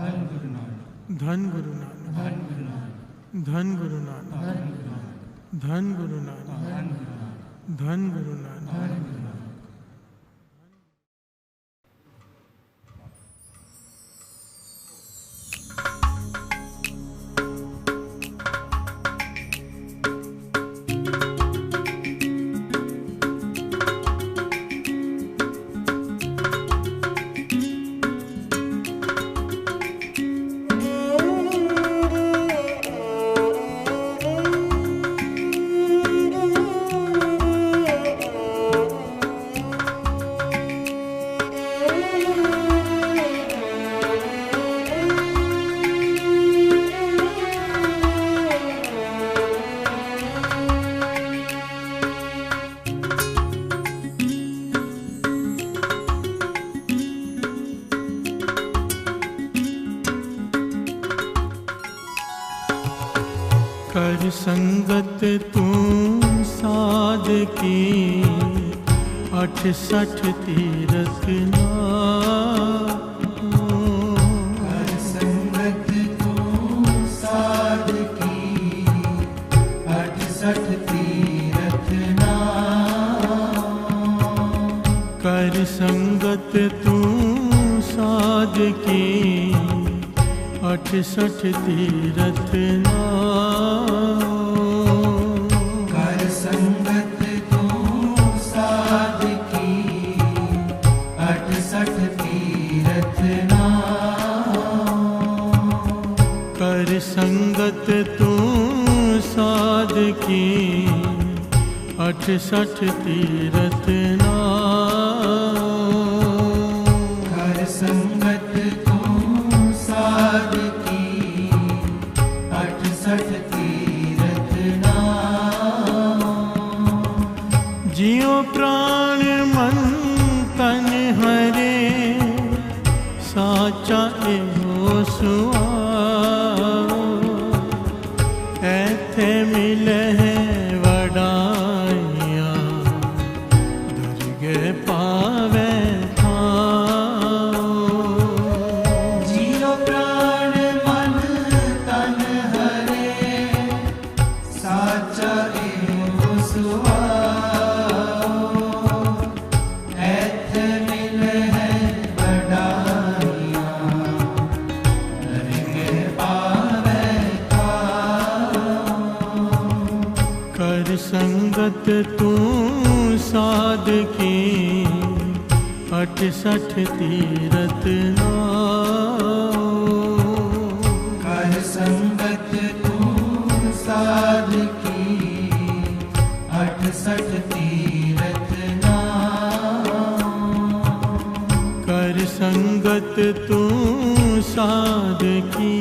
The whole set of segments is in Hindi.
धन गुरु नानक, धन गुरु नानक, धन गुरु नानक, धन गुरु नानक। कर संगत तू साध की 68 तीरथ कर संगत तू साध की 68 तीरथ कर संगत तू साध की 68 तीरथ कर संगत तू साध की 68 तीरथ कर संगत तू साध की 68 तीरथ कर संगत तू साध की 68 तीरथ जियो प्राण मन तन हरे साचा एहो सुआओ ऐथे मिले वडाइया दरगे पावे जियो प्राण मन तन हरे साचा एहो सुआओ ऐथे मिले वडाइया दरगे पावे कर संगत तू साध की 68 तीरथ कर संगत तू साध की 68 तीरथ कर संगत तू साध की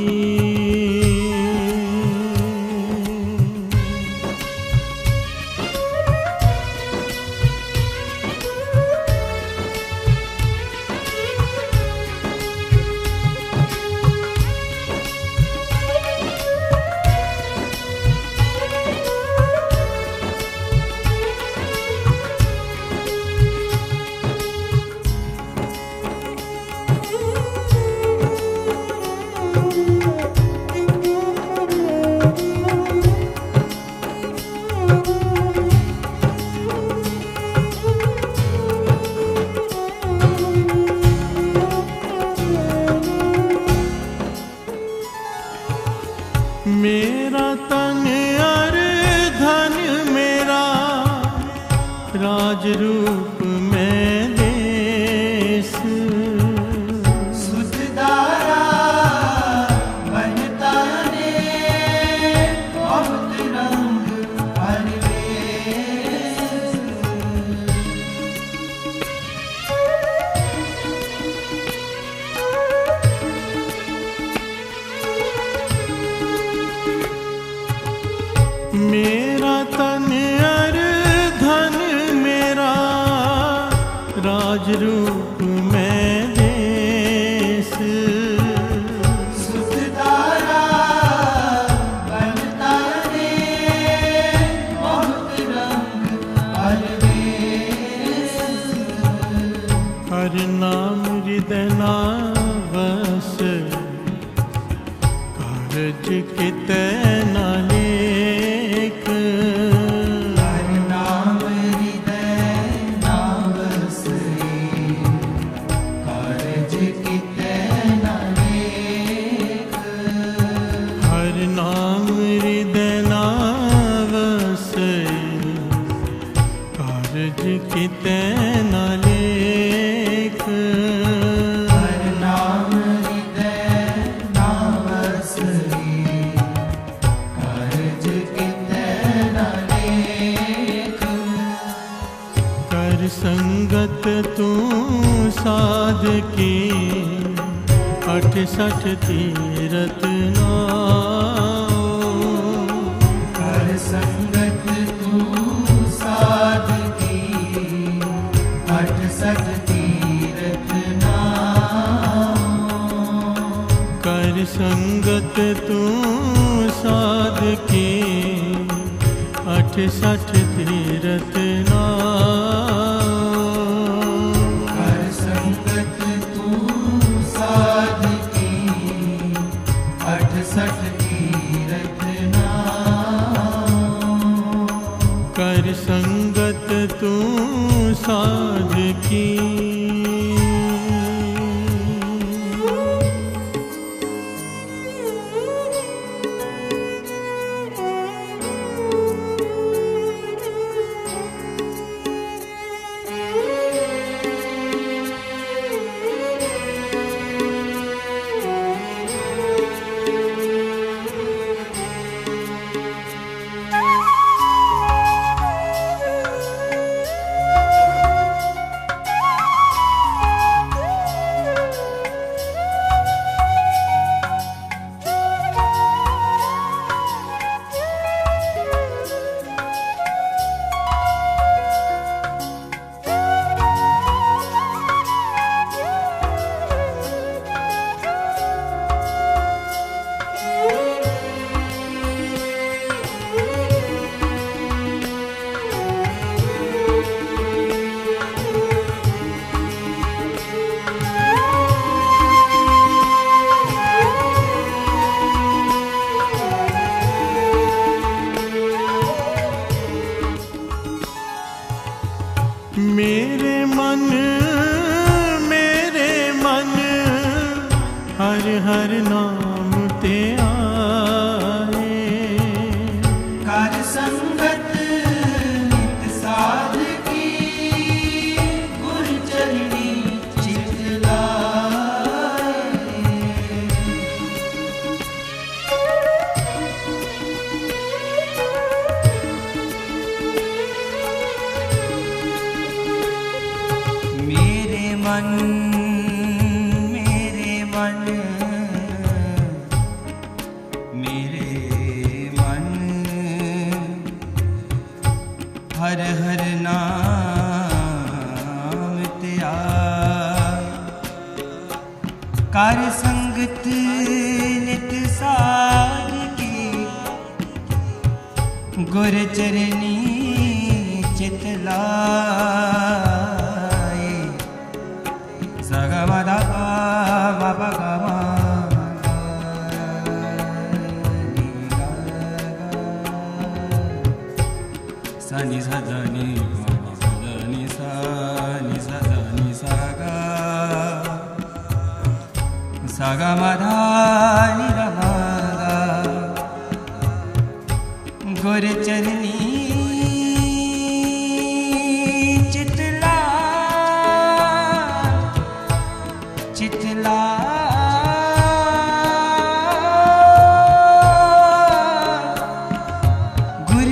मेरा तन और धन मेरा राज रूप में देश सुतदारा बनता ने बहुत रंग परिवेश मेरा तन और धन मेरा राज रूप में देश सुतदारा बनता ने बहुत रंग परिवेश हर नाम हृदय नावस करज कितै न लेख। हर नाम हृदय न बसई, करज कितै न लेख। हर नाम हृदय न बसई, करज कितै न लेख। हर नाम हृदय न बसई, करज कितै न लेख। कर संगत तू साधकी, 68 तीरथ नाओ। कर संगत तू साधकी, 68 तीरथ नाओ। कर संगत तू साधकी, 68 तीरथ नाओ। कर संगत तू साधकी, 68 तीरथ नाओ। कर संगत तू साधकी। मेरे मन हर हर नाम ते आए। कर संगत नित साधकी, गुर चरणी चित लाए। मेरे मन हर हर नाम ते आए। कर संगत नित साधकी, गुर चरणी चित लाए। सगमदा बाबा गमा नि सा नि नि सा नि सा नि सा गा सा गा ma dha ni ra ma ga। गुर चरणी चितला चितला गुर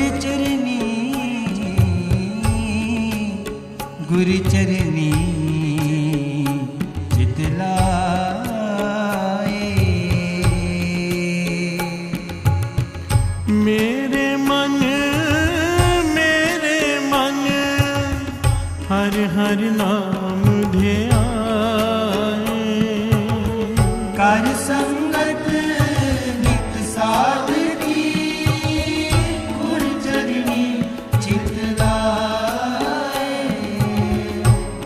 चरणी चित लाए। मेरे मन हर हर नाम ध्याए। कर संगत नित साधकी, गुर चरणी चित लाए।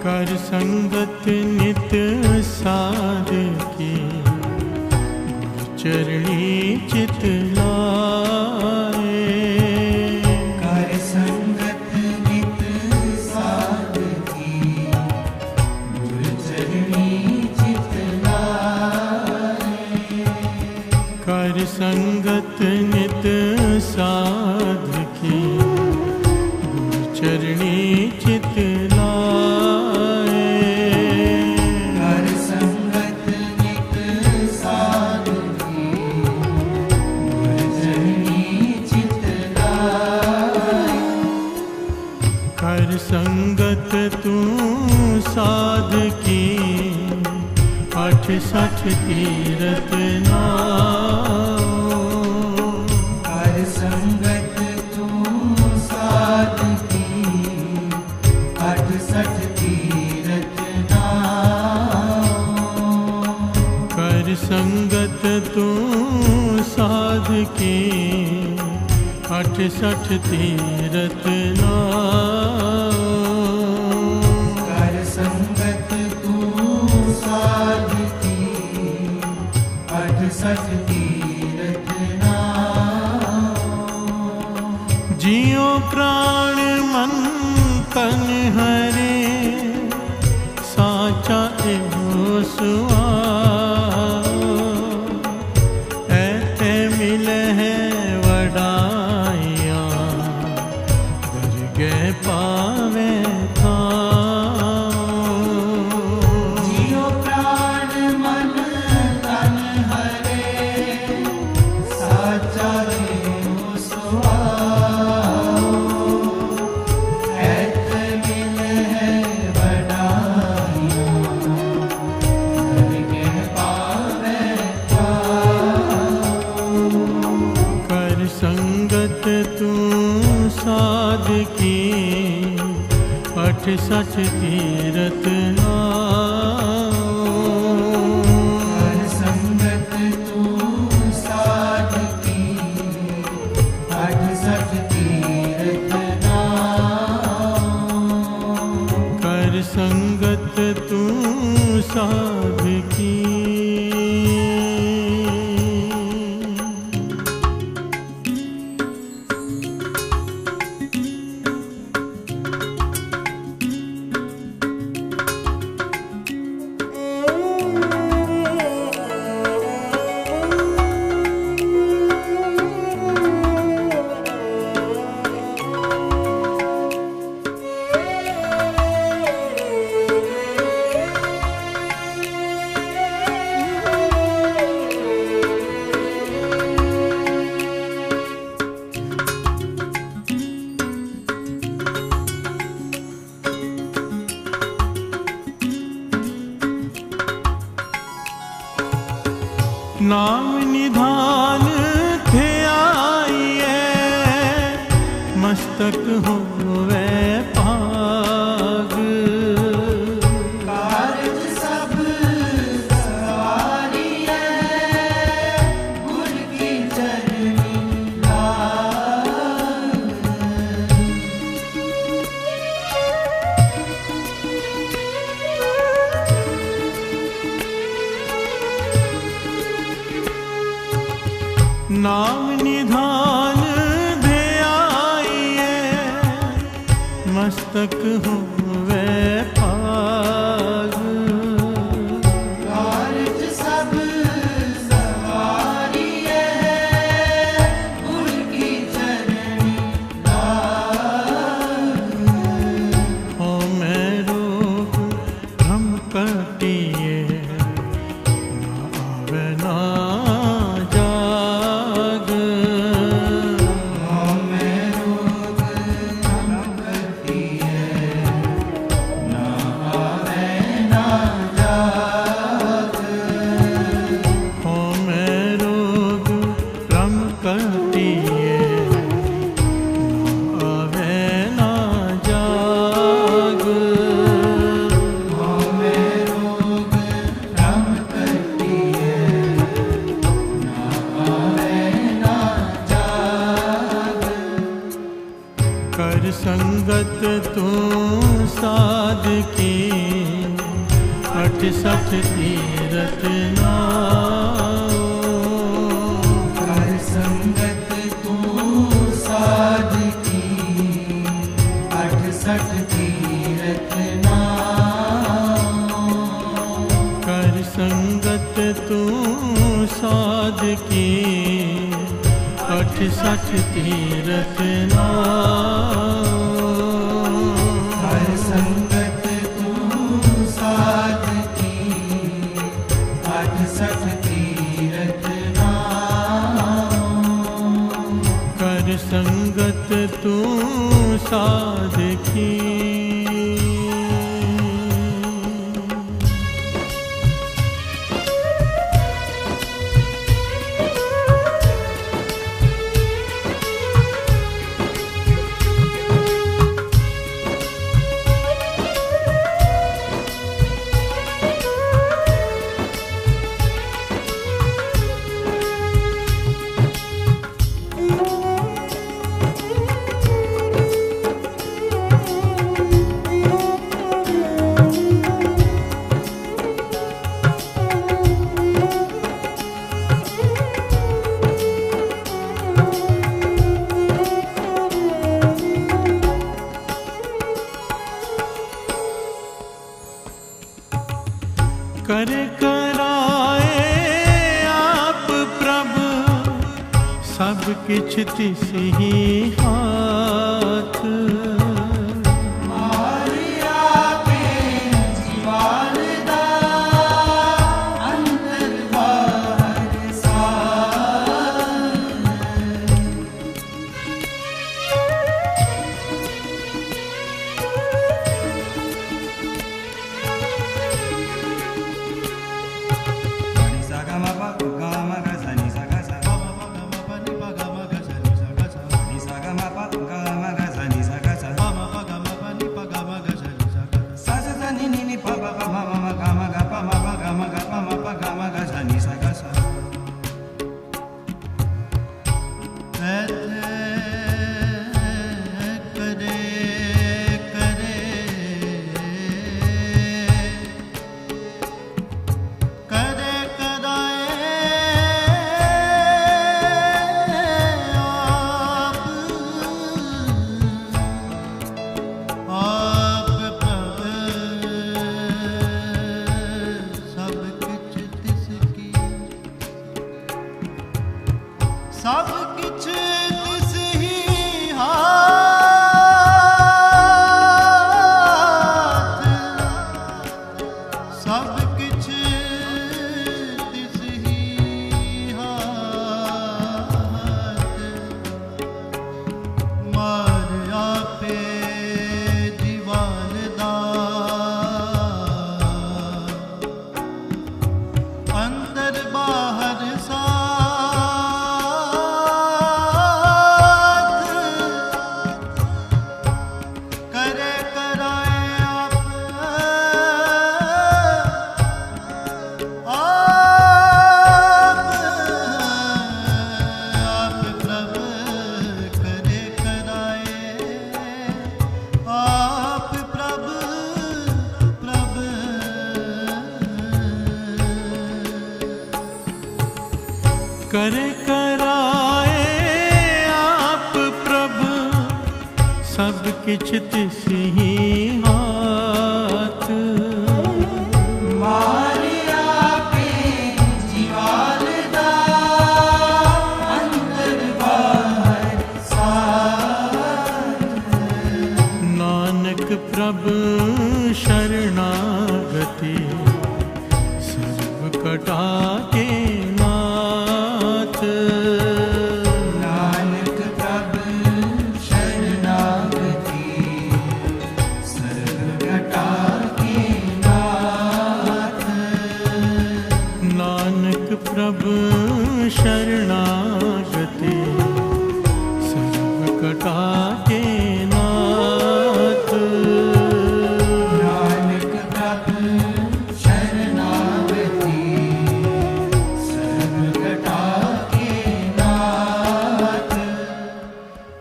कर संगत नित साधकी, गुर चरणी चित लाए। कर संगत नित साधकी, गुर चरणी चित लाए। कर संगत नित साधकी, गुर चरणी चित लाए। कर संगत नित साधकी, गुर चरणी चित लाए। कर संगत तू साधकी, 68 तीरथ नाओ। कर संगत तू साधकी, 68 तीरथ नाओ। कर संगत तू साधकी, 68 तीरथ नाओ। कर संगत तू साधकी, 68 तीरथ नाओ। जियो प्राण मन तन हरे, साचा एहो सुआओ। ऐते मिले है वडाइया, दरगह पावे जियो प्राण मन तन हरे, साचा एहो सुआओ। ऐत मिले है वडाइया, दरगह पावे पाओ। कर संगत तू साधकी, 68 तीरथ नाओ। कर संगत तू साधकी, 68 तीरथ नाओ। कर संगत तू साधकी। नाम निधान थे आइए, मस्तक होवे पाग। कारज सब सवारिए, गुर की चरणी लाग। नाम निधान दे आइए, मस्तक होवे पाग। कारज सब सवारिए, गुर की चरणी लाग। हो मैं रोग हम कटिए, ना आवे ना जाग। मैं रोग हम कटिए, ना आवे ना जाग। हो मैं रोग रम कटिए, ना आवे ना जाग। मैं रोग रम कटिए, ना आवे ना जाग। कर संगत तू साधकी, 68 तीरथ नाओ। साध की 68 तीरथ नाम। हर संगत तू साध की 68 तीरथ नाम। कर संगत तू साध की। कर कराए आप प्रभु सब किछ तिस ही हाथ। मारिया पे जीवान दा अंदर बाहर साथ। सब किछ तिस ही हाथ। सब किछ तिस ही हाथ। मारिया पे जीवान दा अंदर बाहर कर कराए आप प्रभु सब किछ तिस ही हाथ। मारिया पे जीवान दा अंदर बाहर साथ। नानक प्रभु शरणागति सर्व कटा के नाथ। नानक प्रभु शरणागति सर्व कटा के नाथ। नानक प्रभु शरणागति सर्व कटा के नाथ। नानक प्रभु शरणागति सर्व कटा के नाथ।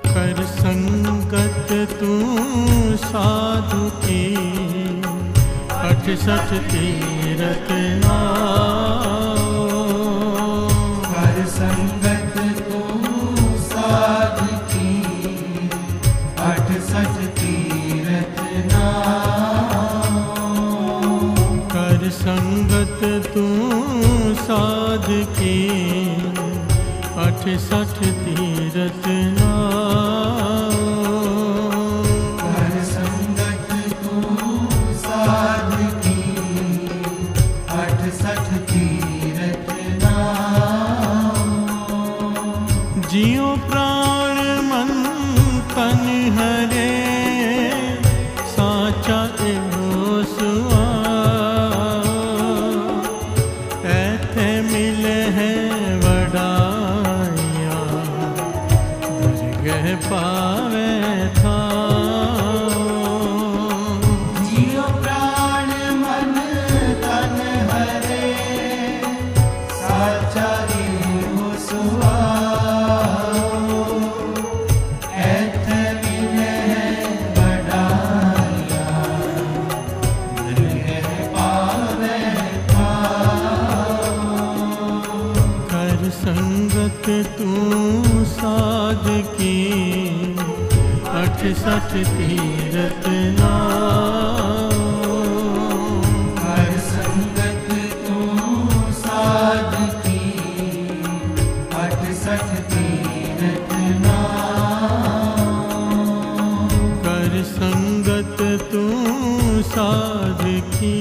कर संगत तू साधु की 68 तीरथ नाम। कर संगत तू साध की 68 तीरथ नाम। कर संगत तू साध साध की 68 तीरथ नाव। कर संगत तू साध की 68 तीरथ नाव। जियो प्राण मन तन हरे साचा एहो सुआओ। ऐथे मिले है वडाइया दरगह पावे था। जियो प्राण मन तन हरे साचा एहो सुआओ। ऐथे मिले है वडाइया दरगह पावे थाओ। कर संगत तू साध की 68 तीरथ नाव। कर संगत तू साध की 68 तीरथ नाव। कर संगत तू साध की।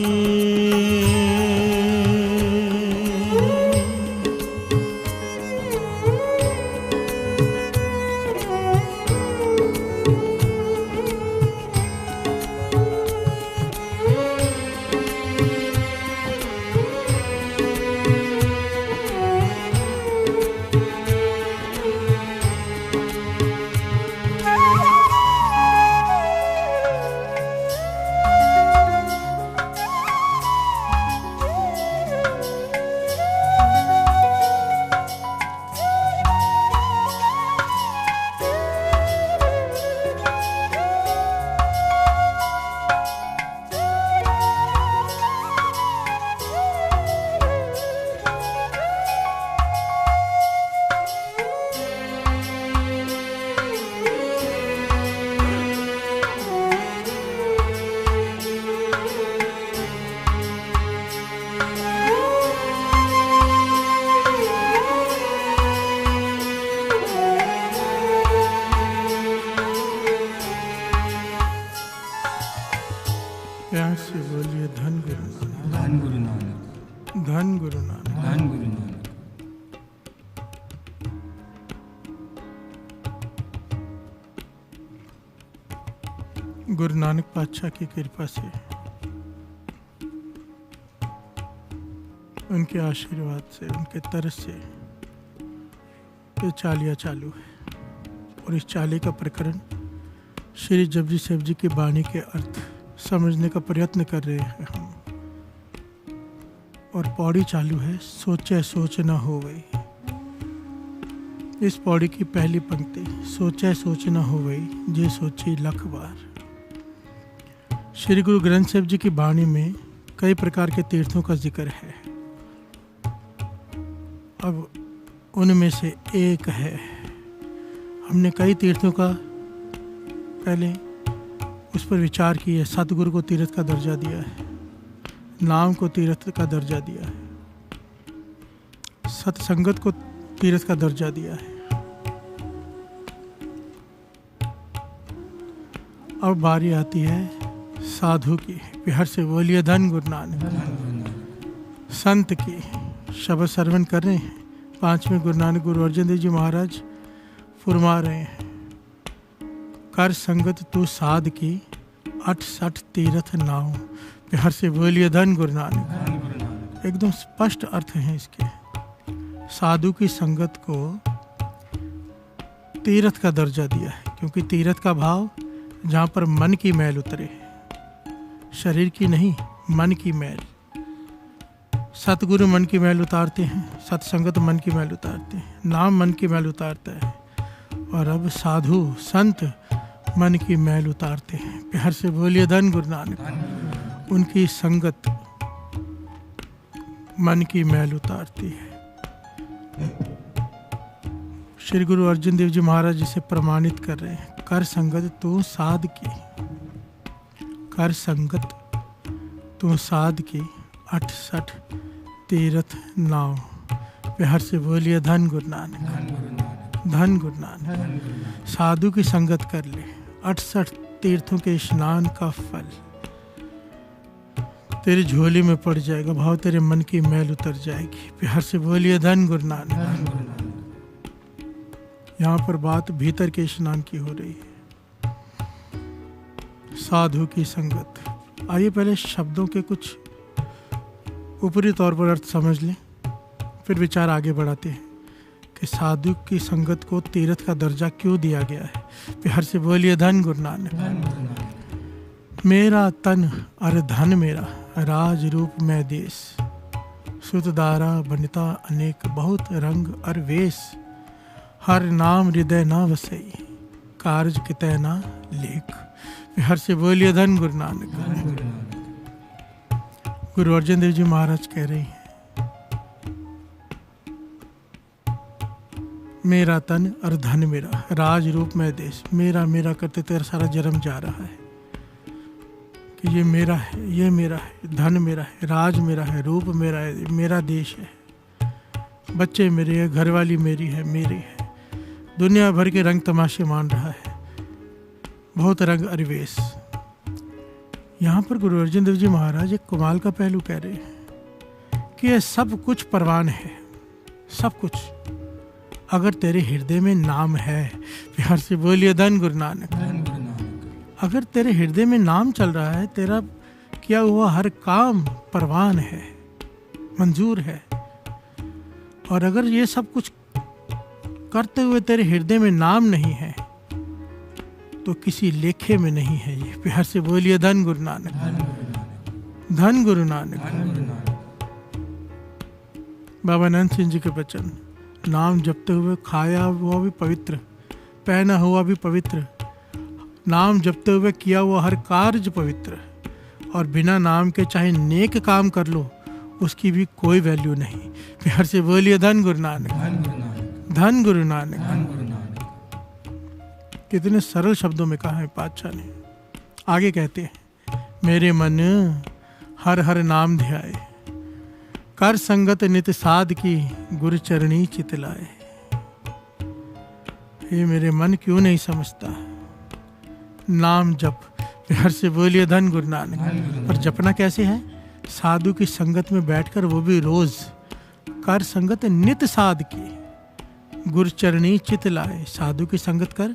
प्यार से बोलिए धन गुरु नानक। धन गुरु नानक, धन गुरु नानक। धन गुरु नानक। गुरु नानक पातशाह की कृपा से, उनके आशीर्वाद से, उनके तरस से ये चालिया चालू है। और इस चाली का प्रकरण श्री जपजी साहिब जी की वाणी के अर्थ समझने का प्रयत्न कर रहे हैं हम। और पौड़ी चालू है, सोचे सोच न हो गई। इस पौड़ी की पहली पंक्ति, सोचे सोच न हो गई जे सोची लख बार। श्री गुरु ग्रंथ साहिब जी की वाणी में कई प्रकार के तीर्थों का जिक्र है। अब उनमें से एक है, हमने कई तीर्थों का पहले उस पर विचार किया। सतगुरु को तीर्थ का दर्जा दिया है, नाम को तीर्थ का दर्जा दिया है, सत्संगत को तीर्थ का दर्जा दिया है। अब बारी आती है साधु की। बिहार से बोलिए धन गुरु नानक। संत की शब्द श्रवण कर रहे हैं। 5वें गुरु नानक गुरु अर्जन देव जी महाराज फुरमा रहे हैं, कर संगत तू साध की 68 तीर्थ नाव। बिहार से बोलिए धन गुरु नानक। एकदम स्पष्ट अर्थ हैं इसके। साधु की संगत को तीर्थ का दर्जा दिया है, क्योंकि तीर्थ का भाव जहाँ पर मन की मैल उतरे, शरीर की नहीं, मन की मैल। सतगुरु मन की मैल उतारते हैं, सत्संगत मन की मैल उतारते हैं, नाम मन की मैल उतारता है। और अब साधु संत मन की मैल उतारते हैं। प्यार से बोलिए धन गुरु नानक। उनकी संगत मन की मैल उतारती है। श्री गुरु अर्जन देव जी महाराज जिसे प्रमाणित कर रहे हैं, कर संगत तू साध की, कर संगत तू साध की 68 तीर्थ नाव। प्यार से बोलिए धन गुरु नानक, धन गुरु नानक। साधु की संगत कर ले, 68 तीर्थों के स्नान का फल तेरी झोली में पड़ जाएगा, भाव तेरे मन की मैल उतर जाएगी। प्यार से बोलिए धन गुरु नानक। यहाँ पर बात भीतर के स्नान की हो रही है, साधु की संगत। आइए पहले शब्दों के कुछ ऊपरी तौर पर अर्थ समझ लें, फिर विचार आगे बढ़ाते हैं कि साधु की संगत को तीर्थ का दर्जा क्यों दिया गया है। प्यार से बोलिए धन गुरु नानक। मेरा तन अर धन मेरा, राज रूप मैं देश, सुत दारा बनिता अनेक, बहुत रंग अर वेश, हर नाम हृदय ना वसई, कार्य कितै ना लेख। प्यार से बोलिए धन गुरु नानक। गुरु अर्जन देव जी महाराज कह रहे हैं, मेरा तन और धन मेरा, राज रूप में देश। मेरा मेरा करते तेरा सारा जन्म जा रहा है कि ये मेरा है, ये मेरा है, धन मेरा है, राज मेरा है, रूप मेरा है, मेरा देश है, बच्चे मेरे हैं, घरवाली मेरी है, मेरी है। दुनिया भर के रंग तमाशे मान रहा है, बहुत रंग अरिवेश। यहाँ पर गुरु अर्जन देव जी महाराज एक कमाल का पहलू कह रहे हैं कि ये सब कुछ परवान है, सब कुछ, अगर तेरे हृदय में नाम है। प्यार से बोलिए धन गुरु नानक। अगर तेरे हृदय में नाम चल रहा है, तेरा किया हुआ हर काम परवान है, मंजूर है। और अगर ये सब कुछ करते हुए तेरे हृदय में नाम नहीं है तो किसी लेखे में नहीं है ये। प्यार से बोलिए धन गुरु नानक, धन गुरु नानक। बाबा नंद सिंह जी के वचन, नाम जपते हुए खाया हुआ भी पवित्र, पहना हुआ भी पवित्र, नाम जपते हुए किया हुआ हर कार्य पवित्र, और बिना नाम के चाहे नेक काम कर लो उसकी भी कोई वैल्यू नहीं। प्यार से बोलिए धन गुरु नानक, धन गुरु नानक। कितने सरल शब्दों में कहा है पातशाह ने। आगे कहते हैं, मेरे मन हर हर नाम ध्याए, कर संगत नित साध की, गुरु चरणी चित लाए। ये मेरे मन क्यों नहीं समझता, नाम जप। प्यार से बोलिए धन गुरु नानक। पर जपना कैसे है? साधु की संगत में बैठकर, वो भी रोज। कर संगत नित साध की, गुरु चरणी चित लाए। साधु की संगत कर,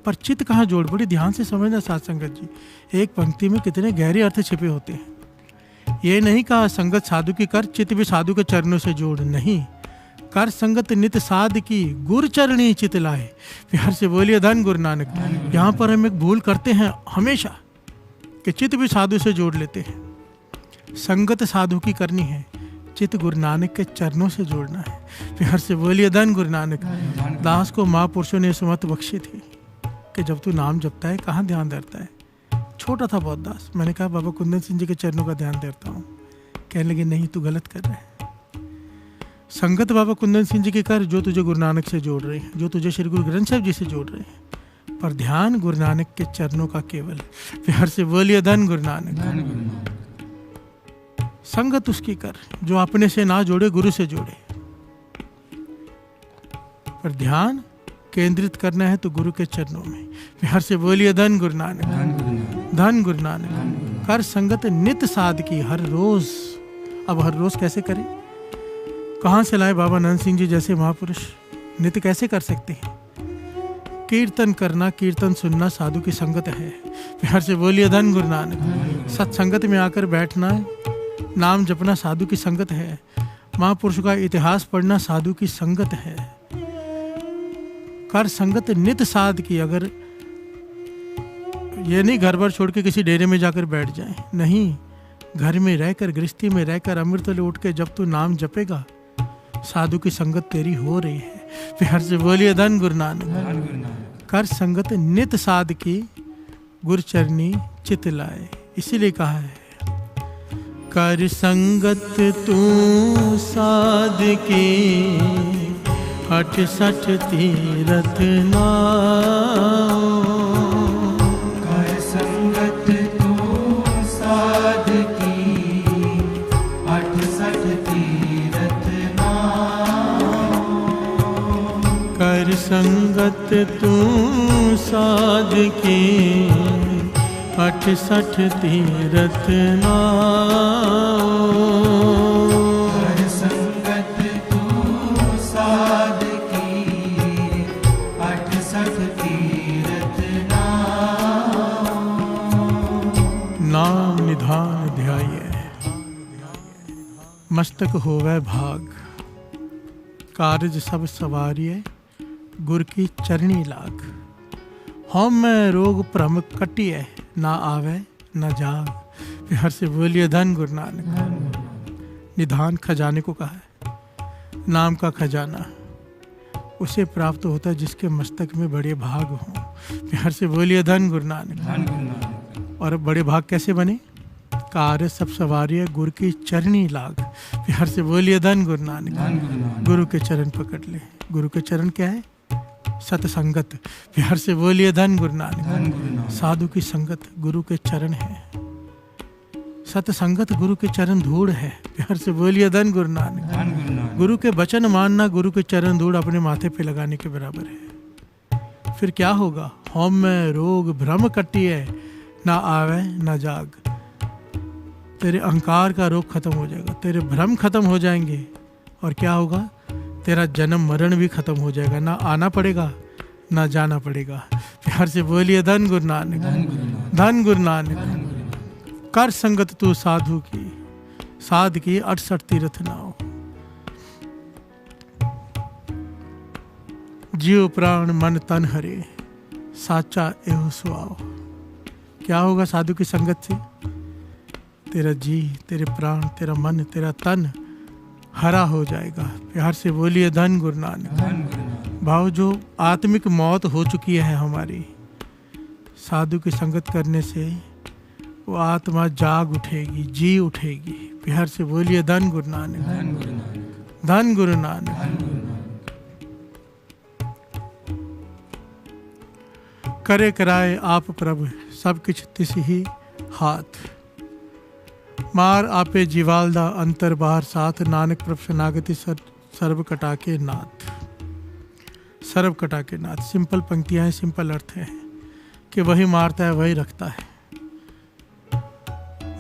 पर चित कहाँ जोड़? बड़ी ध्यान से समझना साध संगत जी, एक पंक्ति में कितने गहरे अर्थ छिपे होते हैं। ये नहीं कहा संगत साधु की कर, चित भी साधु के चरणों से जोड़, नहीं। कर संगत नित साध की, गुरु चरणी चित लाए। प्यार से बोलिए धन गुरु नानक। यहाँ पर हम एक भूल करते हैं हमेशा कि चित भी साधु से जोड़ लेते हैं। संगत साधु की करनी है, चित गुरु नानक के चरणों से जोड़ना है। प्यार से बोलिए धन गुरु नानक। दास को महापुरुषों ने सुमत बख्शी थी कि जब तू नाम जपता है कहाँ ध्यान धरता है। छोटा था बहुत दास, मैंने कहा बाबा कुंदन सिंह जी के चरणों का ध्यान धरता हूँ। कहने लगे नहीं, तू गलत कर रहा है। संगत बाबा कुंदन सिंह जी के कर, जो तुझे गुरु नानक से जोड़ रहे हैं, जो तुझे श्री गुरु ग्रंथ साहिब जी से जोड़ रहे हैं, पर ध्यान गुरु नानक के चरणों का केवल। प्यार से बोलिए धन गुरु नानक। संगत उसकी कर जो अपने से ना जोड़े, गुरु से जोड़े। पर ध्यान केंद्रित करना है तो गुरु के चरणों में। प्यार से बोलिए धन गुरु नानक, धन गुरु नानक। कर संगत नित साध की, हर रोज। अब हर रोज कैसे करें? कहाँ से लाए बाबा नंद सिंह जी जैसे महापुरुष? नित्य कैसे कर सकते हैं? कीर्तन करना, कीर्तन सुनना साधु की संगत है। प्यार से बोलिए धन गुरु नानक। सत्संगत में आकर बैठना, नाम जपना साधु की संगत है। महापुरुषों का इतिहास पढ़ना साधु की संगत है। कर संगत नित साध की, अगर ये नहीं घर भर छोड़ के किसी डेरे में जाकर बैठ जाए, नहीं, घर में रहकर, गृहस्थी में रहकर, अमृत ले उठ के जब तू नाम जपेगा, साधु की संगत तेरी हो रही है। प्यार से बोलिए धन गुरु नानक। कर संगत नित साध की, गुरु चरणी चित लाए। इसीलिए कहा है, कर संगत तू साध की, 68 तीरथ नाओ। कर संगत तू साध की, 68 तीरथ नाओ। संगत तू साध की 68 तीरथ नाओ। हर संगत तू साध की 68 तीरथ नाओ। नाम निधान ध्याये मस्तक होवे भाग। कारज सब सवारिये गुर की चरणी लाग। हम में रोग भ्रम कटिए ना आवे ना जाग। बिहार से बोलिए धन गुरु नानक। निधान खजाने को कहा है। नाम का खजाना उसे प्राप्त होता है जिसके मस्तक में बड़े भाग हों। बिहार से बोलिए धन गुरु नानक। और बड़े भाग कैसे बने? कार्य सब सवारी गुरु की चरणी लाग। बिहार से बोलिए धन गुरु नानक। गुरु के चरण पकड़ ले। गुरु के चरण क्या है? सतसंगत। बिहार से बोलिए धन गुरु नानक। साधु की संगत गुरु के चरण है। सतसंगत गुरु के चरण धूड़ है। बिहार से बोलिए धन गुरु नानक। गुरु के वचन मानना गुरु के चरण धूड़ अपने माथे पे लगाने के बराबर है। फिर क्या होगा? हम में रोग भ्रम कटिए ना आवे ना जाग। तेरे अहंकार का रोग खत्म हो जाएगा, तेरे भ्रम खत्म हो जाएंगे। और क्या होगा? तेरा जन्म मरण भी खत्म हो जाएगा। ना आना पड़ेगा ना जाना पड़ेगा। प्यार से बोलिए धन गुरु नानक। धन गुरु नानक। कर संगत तू साधु की साध की 68 तीरथ नाओ। जीव प्राण मन तन हरे साचा एहो सुआओ। क्या होगा साधु की संगत से? तेरा जी, तेरे प्राण, तेरा मन, तेरा तन हरा हो जाएगा। प्यार से बोलिए धन गुरु नानक। भाव जो आत्मिक मौत हो चुकी है हमारी, साधु की संगत करने से वो आत्मा जाग उठेगी, जी उठेगी। प्यार से बोलिए धन गुरु नानक। धन गुरु नानक। करे कराए आप प्रभु सब किछ तिस ही हाथ। मार आपे जीवालदा अंतर बाहर साथ। नानक प्रभु शरणागति सर्व कटा के नाथ। सर्व कटा के नाथ। सिंपल पंक्तियां हैं, सिंपल अर्थ है कि वही मारता है वही रखता है।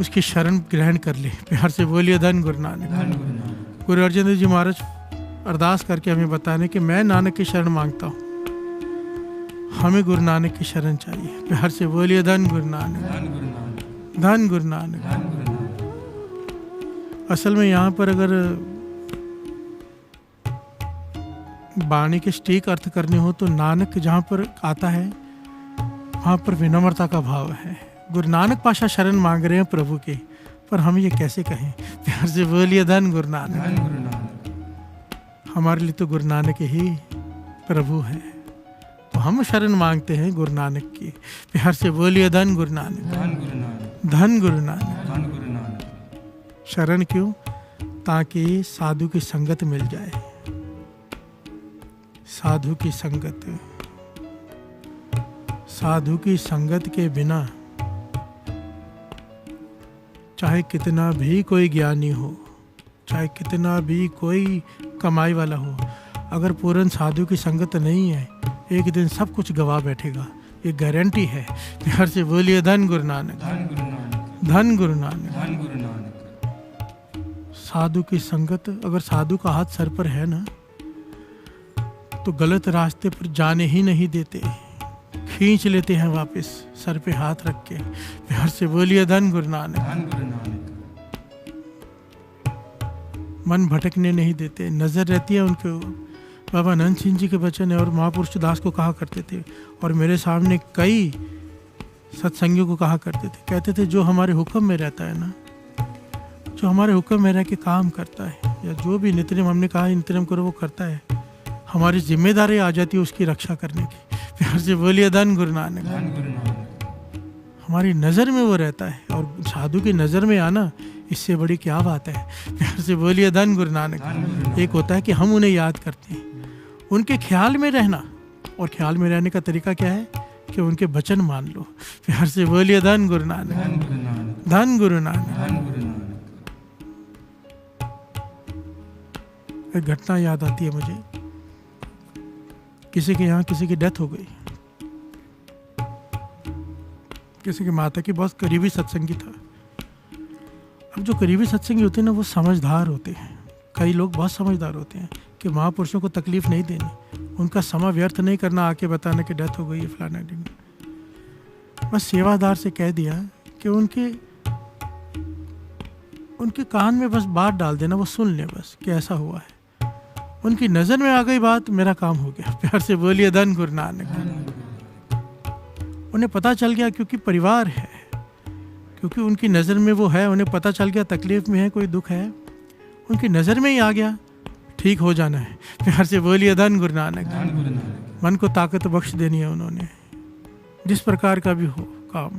उसकी शरण ग्रहण कर ले। प्यार से बोलिए धन गुरु नानक। गुरु अर्जन देव जी महाराज अरदास करके हमें बताने कि मैं नानक की शरण मांगता हूँ, हमें गुरु नानक की शरण चाहिए। प्यार से बोलिए धन गुरु नानक। धन गुरु नानक। असल में यहाँ पर अगर वाणी के सटीक अर्थ करने हो तो नानक जहाँ पर आता है वहाँ पर विनम्रता का भाव है। गुरु नानक पाशा शरण मांग रहे हैं प्रभु के, पर हम ये कैसे कहें? प्यार से बोलिए धन गुरु नानक। हमारे लिए तो गुरु नानक ही प्रभु है, तो हम शरण मांगते हैं गुरु नानक की। प्यार से बोलिए धन गुरु नानक। धन गुरु नानक। शरण क्यों? ताकि साधु की संगत मिल जाए। साधु की संगत, साधु की संगत के बिना चाहे कितना भी कोई ज्ञानी हो, चाहे कितना भी कोई कमाई वाला हो, अगर पूर्ण साधु की संगत नहीं है, एक दिन सब कुछ गवा बैठेगा। ये गारंटी है। प्यार से बोलिए धन गुरु नानक। धन गुरु नानक। साधु की संगत, अगर साधु का हाथ सर पर है ना, तो गलत रास्ते पर जाने ही नहीं देते, खींच लेते हैं वापस सर पे हाथ रख के। प्यार से बोलिए धन गुरु नानक। मन भटकने नहीं देते, नजर रहती है उनके। बाबा नंद सिंह जी के वचन है और महापुरुष दास को कहा करते थे, और मेरे सामने कई सत्संगियों को कहा करते थे। कहते थे जो हमारे हुक्म में रहता है ना, जो हमारे हुक्म में रह के काम करता है, या जो भी नित्यनेम हमने कहा नित्यनेम करो वो करता है, हमारी जिम्मेदारी आ जाती है उसकी रक्षा करने की। प्यार से बोलिए धन गुरु नानक। हमारी नज़र में वो रहता है, और साधु की नज़र में आना इससे बड़ी क्या बात है। प्यार से बोलिए धन गुरु नानक। एक होता है कि हम उन्हें याद करते हैं, उनके ख्याल में रहना, और ख्याल में रहने का तरीका क्या है कि उनके वचन मान लो। प्यार से बोलिए धन गुरु नानक। धन गुरु नानक। एक घटना याद आती है मुझे किसी के यहाँ किसी की डेथ हो गई, किसी की माता की बहुत करीबी सत्संगी था। अब जो करीबी सत्संगी होते हैं ना वो समझदार होते हैं। कई लोग बहुत समझदार होते हैं कि महापुरुषों को तकलीफ नहीं देनी, उनका समय व्यर्थ नहीं करना आके बताने की डेथ हो गई है फलाना दिन। बस सेवादार से कह दिया कि उनके कान में बस बात डाल देना, वो सुन ले बस कि ऐसा हुआ है। उनकी नज़र में आ गई बात, मेरा काम हो गया। प्यार से बोलिए धन गुरु नानक। उन्हें पता चल गया क्योंकि परिवार है, क्योंकि उनकी नज़र में वो है, उन्हें पता चल गया तकलीफ में है, कोई दुख है, उनकी नज़र में ही आ गया, ठीक हो जाना है। प्यार से बोलिए धन गुरु नानक। मन को ताकत बख्श देनी है उन्होंने, जिस प्रकार का भी हो काम।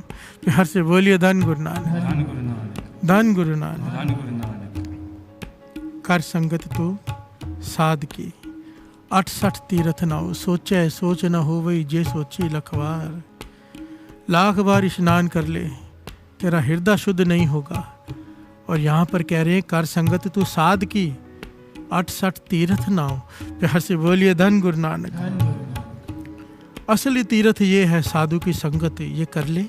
प्यार से बोलिए धन गुरु नानक। धन गुरु नानक। कर संगत तो साध की 68 तीरथ नाओ, सोचे सोच न हो वही जे सोची लखवार। लाख बार स्नान कर ले तेरा हृदय शुद्ध नहीं होगा। और यहाँ पर कह रहे हैं कर संगत तू साध की 68 तीर्थ नाओ। प्यार से बोलिए धन गुरु नानक। असली तीर्थ ये है साधु की संगत, ये कर ले।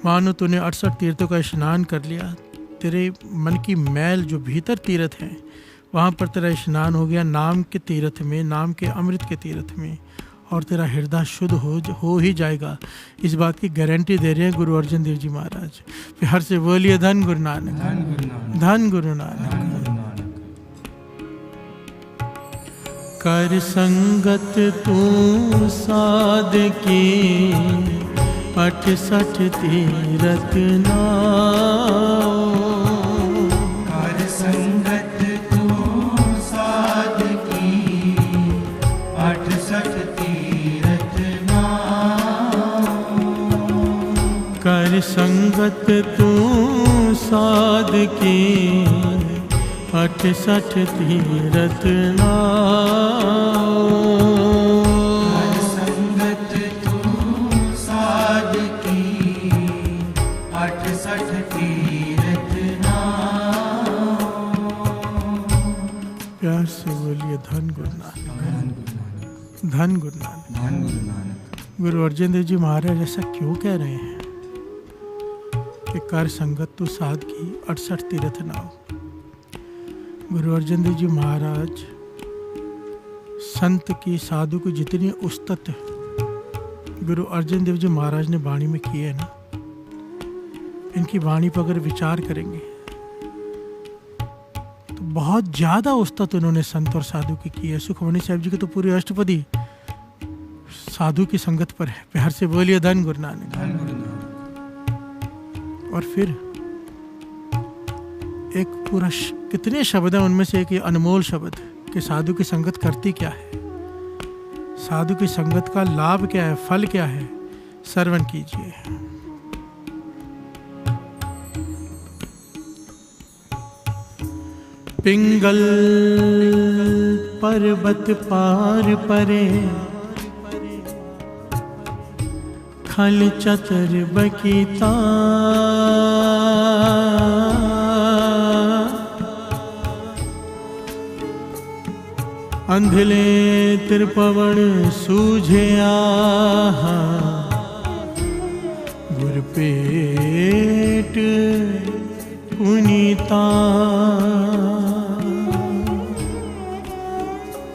मानो तूने 68 तीर्थों का स्नान कर लिया, तेरे मन की मैल जो भीतर तीर्थ है वहाँ पर तेरा स्नान हो गया नाम के तीर्थ में, नाम के अमृत के तीर्थ में, और तेरा हृदय शुद्ध हो ही जाएगा। इस बात की गारंटी दे रहे हैं गुरु अर्जन देव जी महाराज। प्यार से बोलिए धन गुरु नानक। धन गुरु नानक। कर संगत तू साध की 68 तीरथ नाओ। कर संगत तू साध की 68 तीरथ नाओ। कर संगत तू साध की 68 तीरथ नाओ। कर संगत तू साध की 68 तीरथ नाओ। प्यार से बोलिए धन गुरु नानक। धन गुरु नानक। गुरु अर्जन देव जी महाराज ऐसा क्यों कह रहे हैं कि कर संगत तू साध की 68 तीर्थ नाओ। गुरु अर्जन देव जी महाराज संत की, साधु की जितनी उस्तत गुरु अर्जन देव जी महाराज ने वाणी में की है ना, इनकी वाणी पर अगर विचार करेंगे तो बहुत ज्यादा उस्तत उन्होंने संत और साधु की है। सुखमणि साहिब जी की तो पूरी अष्टपदी साधु की संगत पर है। प्यार से बोलिए धन गुरु नानक। और फिर एक पूरा कितने शब्द हैं, उनमें से एक ये अनमोल शब्द कि साधु की संगत करती क्या है, साधु की संगत का लाभ क्या है, फल क्या है, श्रवण कीजिए। पिंगल पर्वत पार परे, खल चतर बकीता। अंधले त्रिपवन सूझे आहा, गुरपेट पुनीता।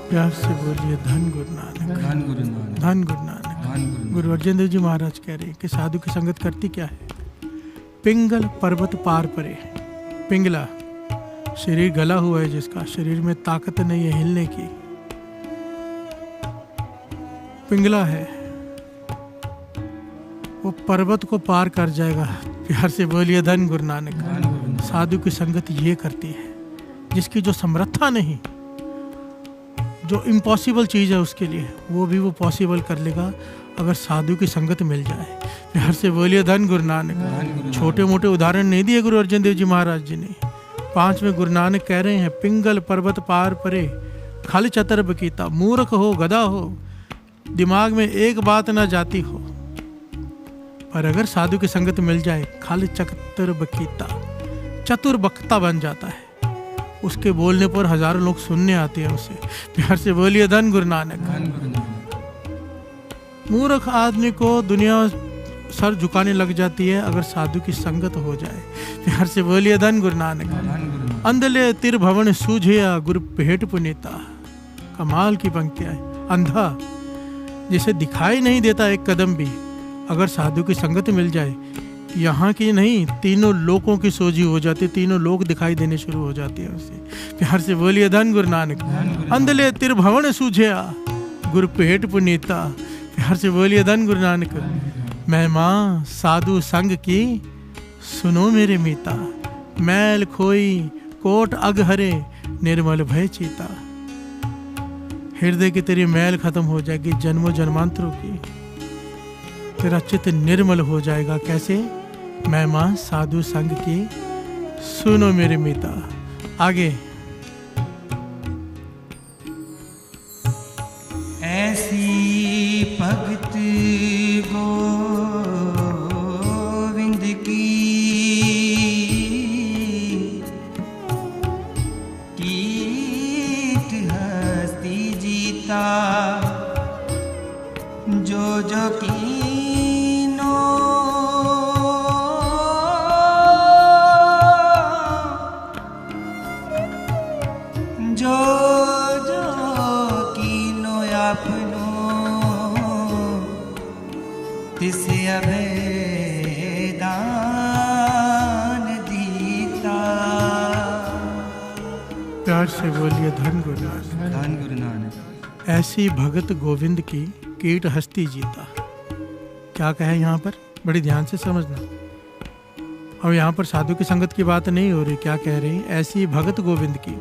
प्यार से बोलिए धन गुरु नानक। धन गुरु नानक। धन गुरु नानक। गुरु अर्जन देव जी महाराज कह रहे हैं कि साधु की संगत करती क्या है। पिंगल पर्वत पार परे। पिंगला शरीर गला हुआ है, जिसका शरीर में ताकत नहीं है हिलने की, पिंगला है, वो पर्वत को पार कर जाएगा। प्यार से बोलिए धन गुरु नानक। साधु की संगत ये करती है जिसकी जो समर्था नहीं, जो इम्पॉसिबल चीज़ है उसके लिए वो भी वो पॉसिबल कर लेगा अगर साधु की संगत मिल जाए। प्यार से बोलिए धन गुरु नानक। छोटे मोटे उदाहरण नहीं दिए गुरु अर्जन देव जी महाराज जी ने। 5वें गुरु नानक कह रहे हैं पिंगल पर्वत पार परे, खल चतर बकीता। मूर्ख हो, गधा हो, दिमाग में एक बात ना जाती हो, पर अगर साधु की संगत मिल जाए, खल चतर बकीता, चतुर बक्ता बन जाता है। उसके बोलने पर हजारों लोग सुनने आते हैं उसे। प्यार से बोलिए धन गुरु नानक। धन गुरु नानक। मूर्ख आदमी को दुनिया सर झुकाने लग जाती है अगर साधु की संगत हो जाए। प्यार से बोलिए धन गुरु नानक। धन गुरु नानक। अंधले तिर भवन सूझिया गुरु भेंट पुनीता। कमाल की पंक्तियां है। अंधा जिसे दिखाई नहीं देता एक कदम भी, अगर साधु की संगत मिल जाए, यहाँ की नहीं तीनों लोगों की सोझी हो जाती, तीनों लोग दिखाई देने शुरू हो जाते हैं उसे। प्यार से बोलिए धन गुरु नानक। अंधले तिर भवन सूझिया गुरु भेंट पुनीता। प्यार से बोलिए धन गुरु नानक। महिमा साधु संग की सुनो मेरे मीता। मैल खोई कोट अग हरे निर्मल भय चीता। हृदय की तेरी मैल खत्म हो जाएगी जन्मों जन्मांतरों की, तेरा चित्त निर्मल हो जाएगा। कैसे? महिमा साधु संग की सुनो मेरे मीता। आगे ऐसी भगत गोविंद की कीट हस्ती जीता। जो जो कीनो जो जो कीनो आपनो तिस अभेदान दीता। प्यार से बोलिए धन गुरु नानक। धन गुरु नानक। ऐसी भगत गोविंद की कीट हस्ती जीता। क्या कहे यहाँ पर? बड़ी ध्यान से समझना। और यहाँ पर साधु की संगत की बात नहीं हो रही। क्या कह रही? ऐसी भगत गोविंद की।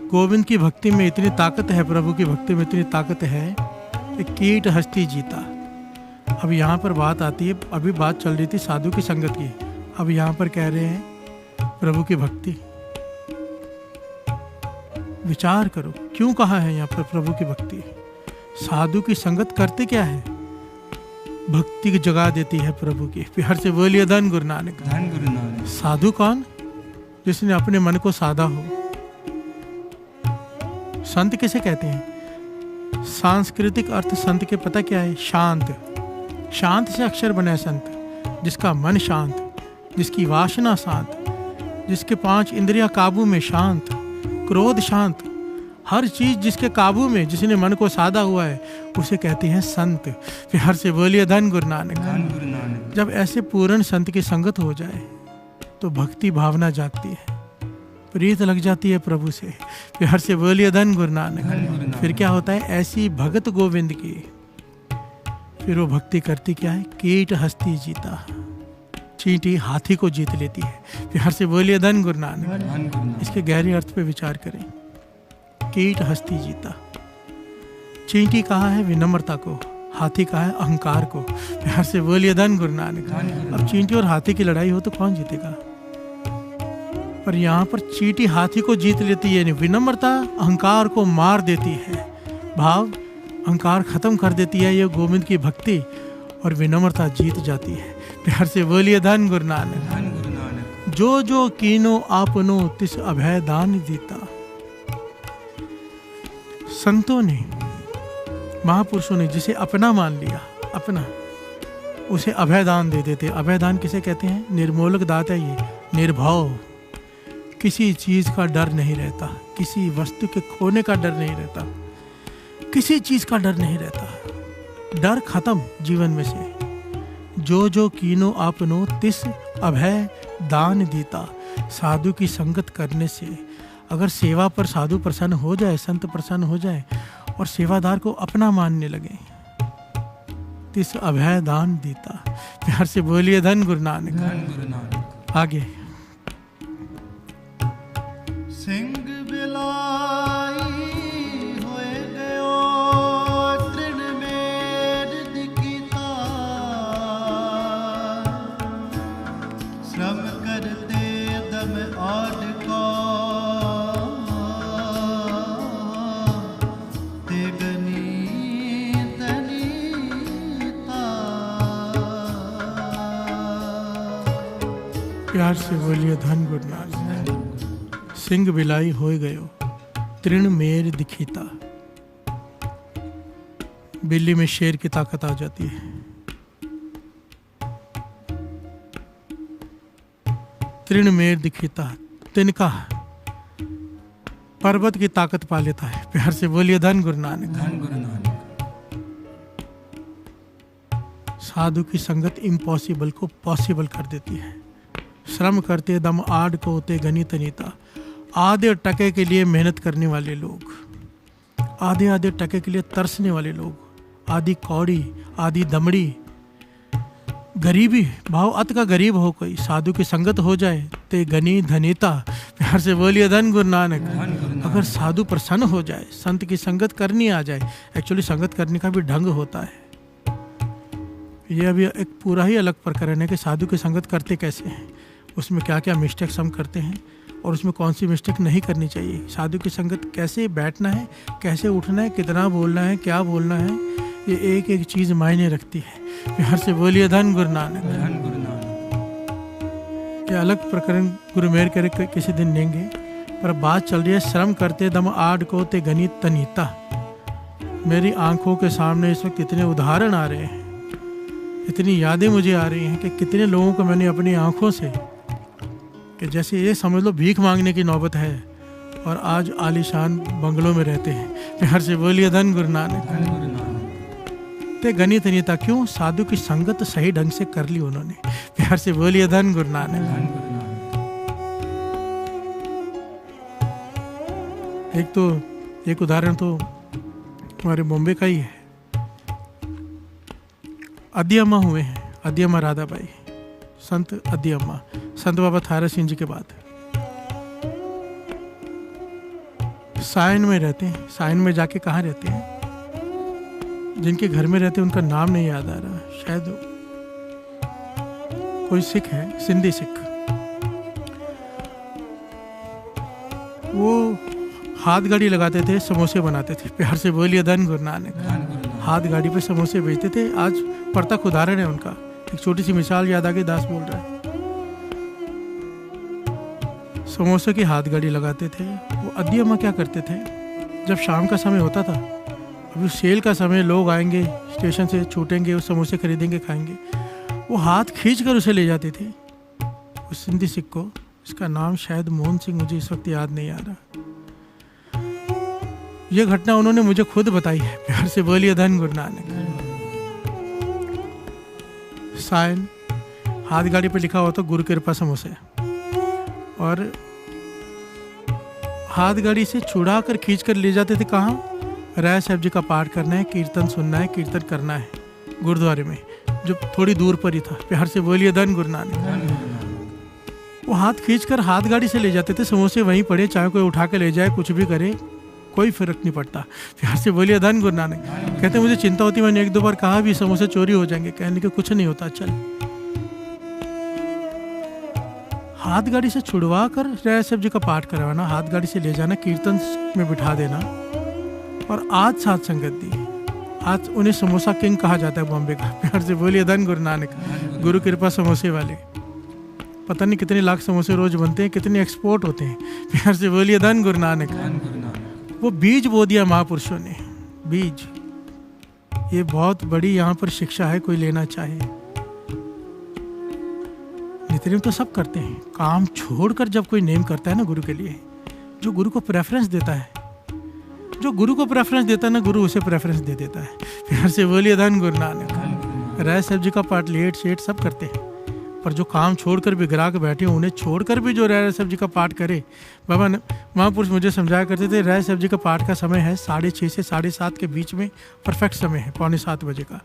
गोविंद की भक्ति में इतनी ताकत है, प्रभु की भक्ति में इतनी ताकत है कि कीट हस्ती जीता। अब यहाँ पर बात आती है, अभी बात चल रही थी साधु की संगत की, अब यहाँ पर कह रहे हैं प्रभु की भक्ति। विचार करो क्यों कहा है यहाँ पर प्रभु की भक्ति। साधु की संगत करते क्या है? भक्ति की जगा देती है प्रभु की। प्यार से बोलिए धन गुरु नानक। धन गुरु नानक। साधु कौन? जिसने अपने मन को साधा हो। संत किसे कहते हैं? सांस्कृतिक अर्थ संत के पता क्या है? शांत। शांत से अक्षर बना है संत। जिसका मन शांत, जिसकी वासना शांत, जिसके 5 इंद्रियां काबू में, शांत, क्रोध शांत, हर चीज जिसके काबू में, जिसने मन को साधा हुआ है, उसे कहते हैं संत। प्यार से बोलिए धन गुरु नानक। धन गुरु नानक। जब ऐसे पूर्ण संत की संगत हो जाए तो भक्ति भावना जागती है, प्रीत लग जाती है प्रभु से। प्यार से बोलिए धन गुरु नानक। फिर क्या होता है? ऐसी भगत गोविंद की, फिर वो भक्ति करती क्या है? कीट हस्ती जीता। चींटी हाथी को जीत लेती है। प्यार से बोलिए धन गुरु नानक। धन गुरु नानक। इसके गहरे अर्थ पे विचार करें। कीट हस्ती जीता। चींटी कहा है विनम्रता को, हाथी कहा है अहंकार को। प्यार से बोलिए धन गुरु नानक। अब चींटी और हाथी की लड़ाई हो तो कौन जीतेगा? पर यहाँ पर चींटी हाथी को जीत लेती है, विनम्रता अहंकार को मार देती है, भाव अहंकार खत्म कर देती है। ये गोविंद की भक्ति और विनम्रता जीत जाती है। प्यार से बोलिए धन गुरु नानक। धन गुरु नानक। जो जो कीनो आपनो तिस अभय दान दीता। संतों ने, महापुरुषों ने जिसे अपना मान लिया, अपना, उसे अभय दान दे देते। अभय दान किसे कहते हैं? निर्मोलक दाता। ये निर्भव, किसी चीज का डर नहीं रहता, किसी वस्तु के खोने का डर नहीं रहता, किसी चीज का डर नहीं रहता, डर खत्म जीवन में से। जो जो कीनो आपनो तिस अभय दान दीता। साधु की संगत करने से अगर सेवा पर साधु प्रसन्न हो जाए, संत प्रसन्न हो जाए और सेवादार को अपना मानने लगे, तिस अभय दान दीता। प्यार से बोलिए धन गुरु नानक। धन गुरु नानक। आगे सिंह बिलाई होए गयो तृण मेर दिखिता। श्रम करते दम आद को तेगनी तनीता। प्यार से बोलिए धन गुरु नानक। सिंह बिलाई होए गयो तृण मेर दिखीता। बिल्ली में शेर की ताकत आ जाती है। तृण मेर दिखीता, तिनका पर्वत की ताकत पा लेता है। प्यार से बोलिए धन गुरु नानक। धन गुरु नानक। साधु की संगत इम्पॉसिबल को पॉसिबल कर देती है। श्रम करते दम आड़ को होते गनी तनीता। आधे टके के लिए मेहनत करने वाले लोग, आधे आधे टके के लिए तरसने वाले लोग, आधी कौड़ी आधी दमड़ी, गरीबी भाव अत का गरीब हो कोई, साधु की संगत हो जाए ते गनी धनीता। प्यार से बोलिए धन गुरु नानक। अगर साधु प्रसन्न हो जाए, संत की संगत करनी आ जाए। एक्चुअली संगत करने का भी ढंग होता है। ये अभी एक पूरा ही अलग प्रकरण है कि साधु की संगत करते कैसे हैं, उसमें क्या क्या मिस्टेक्स हम करते हैं और उसमें कौन सी मिस्टेक नहीं करनी चाहिए। साधु की संगत कैसे बैठना है, कैसे उठना है, कितना बोलना है, क्या बोलना है, ये एक एक चीज़ मायने रखती है। प्यार से बोलिए धन गुरु नानक। धन गुरु नानक। ये अलग प्रकरण गुरु मेहर करे किसी दिन लेंगे, पर बात चल रही है श्रम करते दम आड़ को ते गणित तनीता। मेरी आंखों के सामने इस वक्त इतने उदाहरण आ रहे हैं, इतनी यादें मुझे आ रही हैं कि कितने लोगों को मैंने अपनी आंखों से, कि जैसे ये समझ लो भीख मांगने की नौबत है और आज आलीशान बंगलों में रहते हैं। प्यार से बोलिए धन गुरु नानक। धन गुरु नानक। ते गणित तनीता, क्यों? साधु की संगत सही ढंग से कर ली उन्होंने। प्यार से बोलिए धन गुरु नानक। धन गुरु नानक। एक उदाहरण तो हमारे बॉम्बे का ही है। अदियम्मा हुए हैं, अदियम्मा राधाबाई, संत अदियम्मा, संत बाबा थारा सिंह जी के बाद। सायन में रहते हैं। सायन में जाके कहाँ रहते हैं? जिनके घर में रहते हैं उनका नाम नहीं याद आ रहा, शायद कोई सिख है, सिंधी सिख। वो हाथ गाड़ी लगाते थे, समोसे बनाते थे। प्यार से बोलिए धन गुरु नानक। हाथ गाड़ी पे समोसे बेचते थे। आज प्रत्यक्ष उदाहरण है उनका। एक छोटी सी मिसाल याद आ गई, दास बोल रहा है। समोसे की हाथ गाड़ी लगाते थे। वो अदियम्मा क्या करते थे, जब शाम का समय होता था, अभी सेल का समय, लोग आएंगे स्टेशन से, छूटेंगे, उस समोसे खरीदेंगे, खाएंगे, वो हाथ खींच कर उसे ले जाते थे, उस सिंधी सिख को। इसका नाम शायद मोहन सिंह, मुझे इस वक्त याद नहीं आ रहा। ये घटना उन्होंने मुझे खुद बताई है। प्यार से बोलिए धन गुरु नानक। साइन हाथ गाड़ी पे लिखा हुआ था गुरु कृपा समोसे, और हाथ गाड़ी से छुड़ा कर खींच कर ले जाते थे। कहाँ? राय साहब जी का पाठ करना है, कीर्तन सुनना है, कीर्तन करना है गुरुद्वारे में, जो थोड़ी दूर पर ही था। प्यार से बोलिए धन गुरु नानक। वो हाथ खींच कर हाथ गाड़ी से ले जाते थे, समोसे वहीं पड़े, चाहे कोई उठा के ले जाए, कुछ भी करे, कोई फर्क नहीं पड़ता। प्यार से बोलिए धन गुरु नानक। कहते मुझे चिंता होती, मैंने एक दो बार कहा भी समोसे चोरी हो जाएंगे, कहने के कुछ नहीं होता, चल। हाथ गाड़ी से छुड़वा कर राय साहब जी का पाठ करवाना, हाथ गाड़ी से ले जाना, कीर्तन में बिठा देना, और आज साथ संगत दी। आज उन्हें समोसा किंग कहा जाता है बॉम्बे का। प्यार से बोलिए धन गुरु नानक। गुरु कृपा समोसे वाले, पता नहीं कितने लाख समोसे रोज बनते हैं, कितने एक्सपोर्ट होते हैं। प्यार से बोलिए धन गुरु नानक। वो बीज बो दिया महापुरुषों ने, बीज। ये बहुत बड़ी यहाँ पर शिक्षा है, कोई लेना चाहे। नित्य तो सब करते हैं, काम छोड़कर जब कोई नेम करता है ना गुरु के लिए, जो गुरु को प्रेफरेंस देता है, जो गुरु को प्रेफरेंस देता है ना, गुरु उसे प्रेफरेंस दे देता है। प्यार से बोलिए धन गुरु नानक। राय साहब जी का पाठ लेट शेट सब करते हैं, पर जो काम छोड़कर भी ग्राहक बैठे हो, उन्हें छोड़कर भी जो राय साहब जी का पाठ करे। बाबा महापुरुष मुझे समझाया करते थे, राय साहब जी का पाठ का समय है 6:30 से 7:30 के बीच में परफेक्ट समय है, 6:45 बजे का।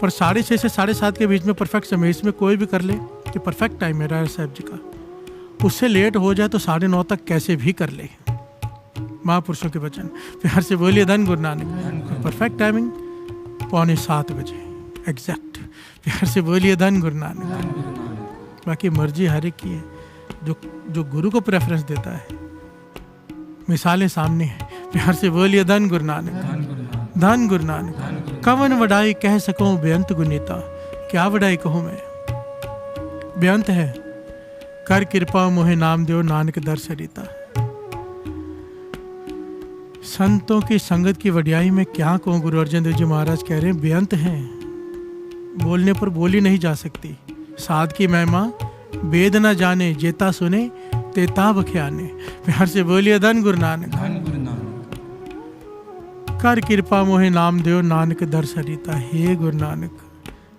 पर 6:30 से 7:30 के बीच में परफेक्ट समय, इसमें कोई भी कर ले कि परफेक्ट टाइम है राय साहब जी का। उससे लेट हो जाए तो 9:30 तक कैसे भी कर ले। महापुरुषों के वचन। प्यार से बोलिए धन गुरु नानक। परफेक्ट टाइमिंग 6:45 बजे एग्जैक्ट। प्यार से बोलिए धन गुरु नानक। बाकी मर्जी हर एक की है, जो गुरु को प्रेफरेंस देता है। मिसालें सामने हैं। प्यार से बोलिए धन गुरु नानक। धन गुरु नानक। कवन वडाई कह सकूं बेअंत गुनीता, क्या वडाई कहूं मैं। बेअंत है, कर कृपा मोहे नाम देव नानक दर सरिता। संतों की संगत की वडियाई में क्या कहूँ। गुरु अर्जन देव जी महाराज कह रहे हैं बेअंत हैं, बोलने पर बोली नहीं जा सकती। साध की महिमा वेद न जाने, जेता सुने तेता बख्याने। प्यार से बोलिए धन गुरु नानक। धन गुरु नानक। कर कृपा मोहे नाम देव, नानक दर सरिता। हे गुरु नानक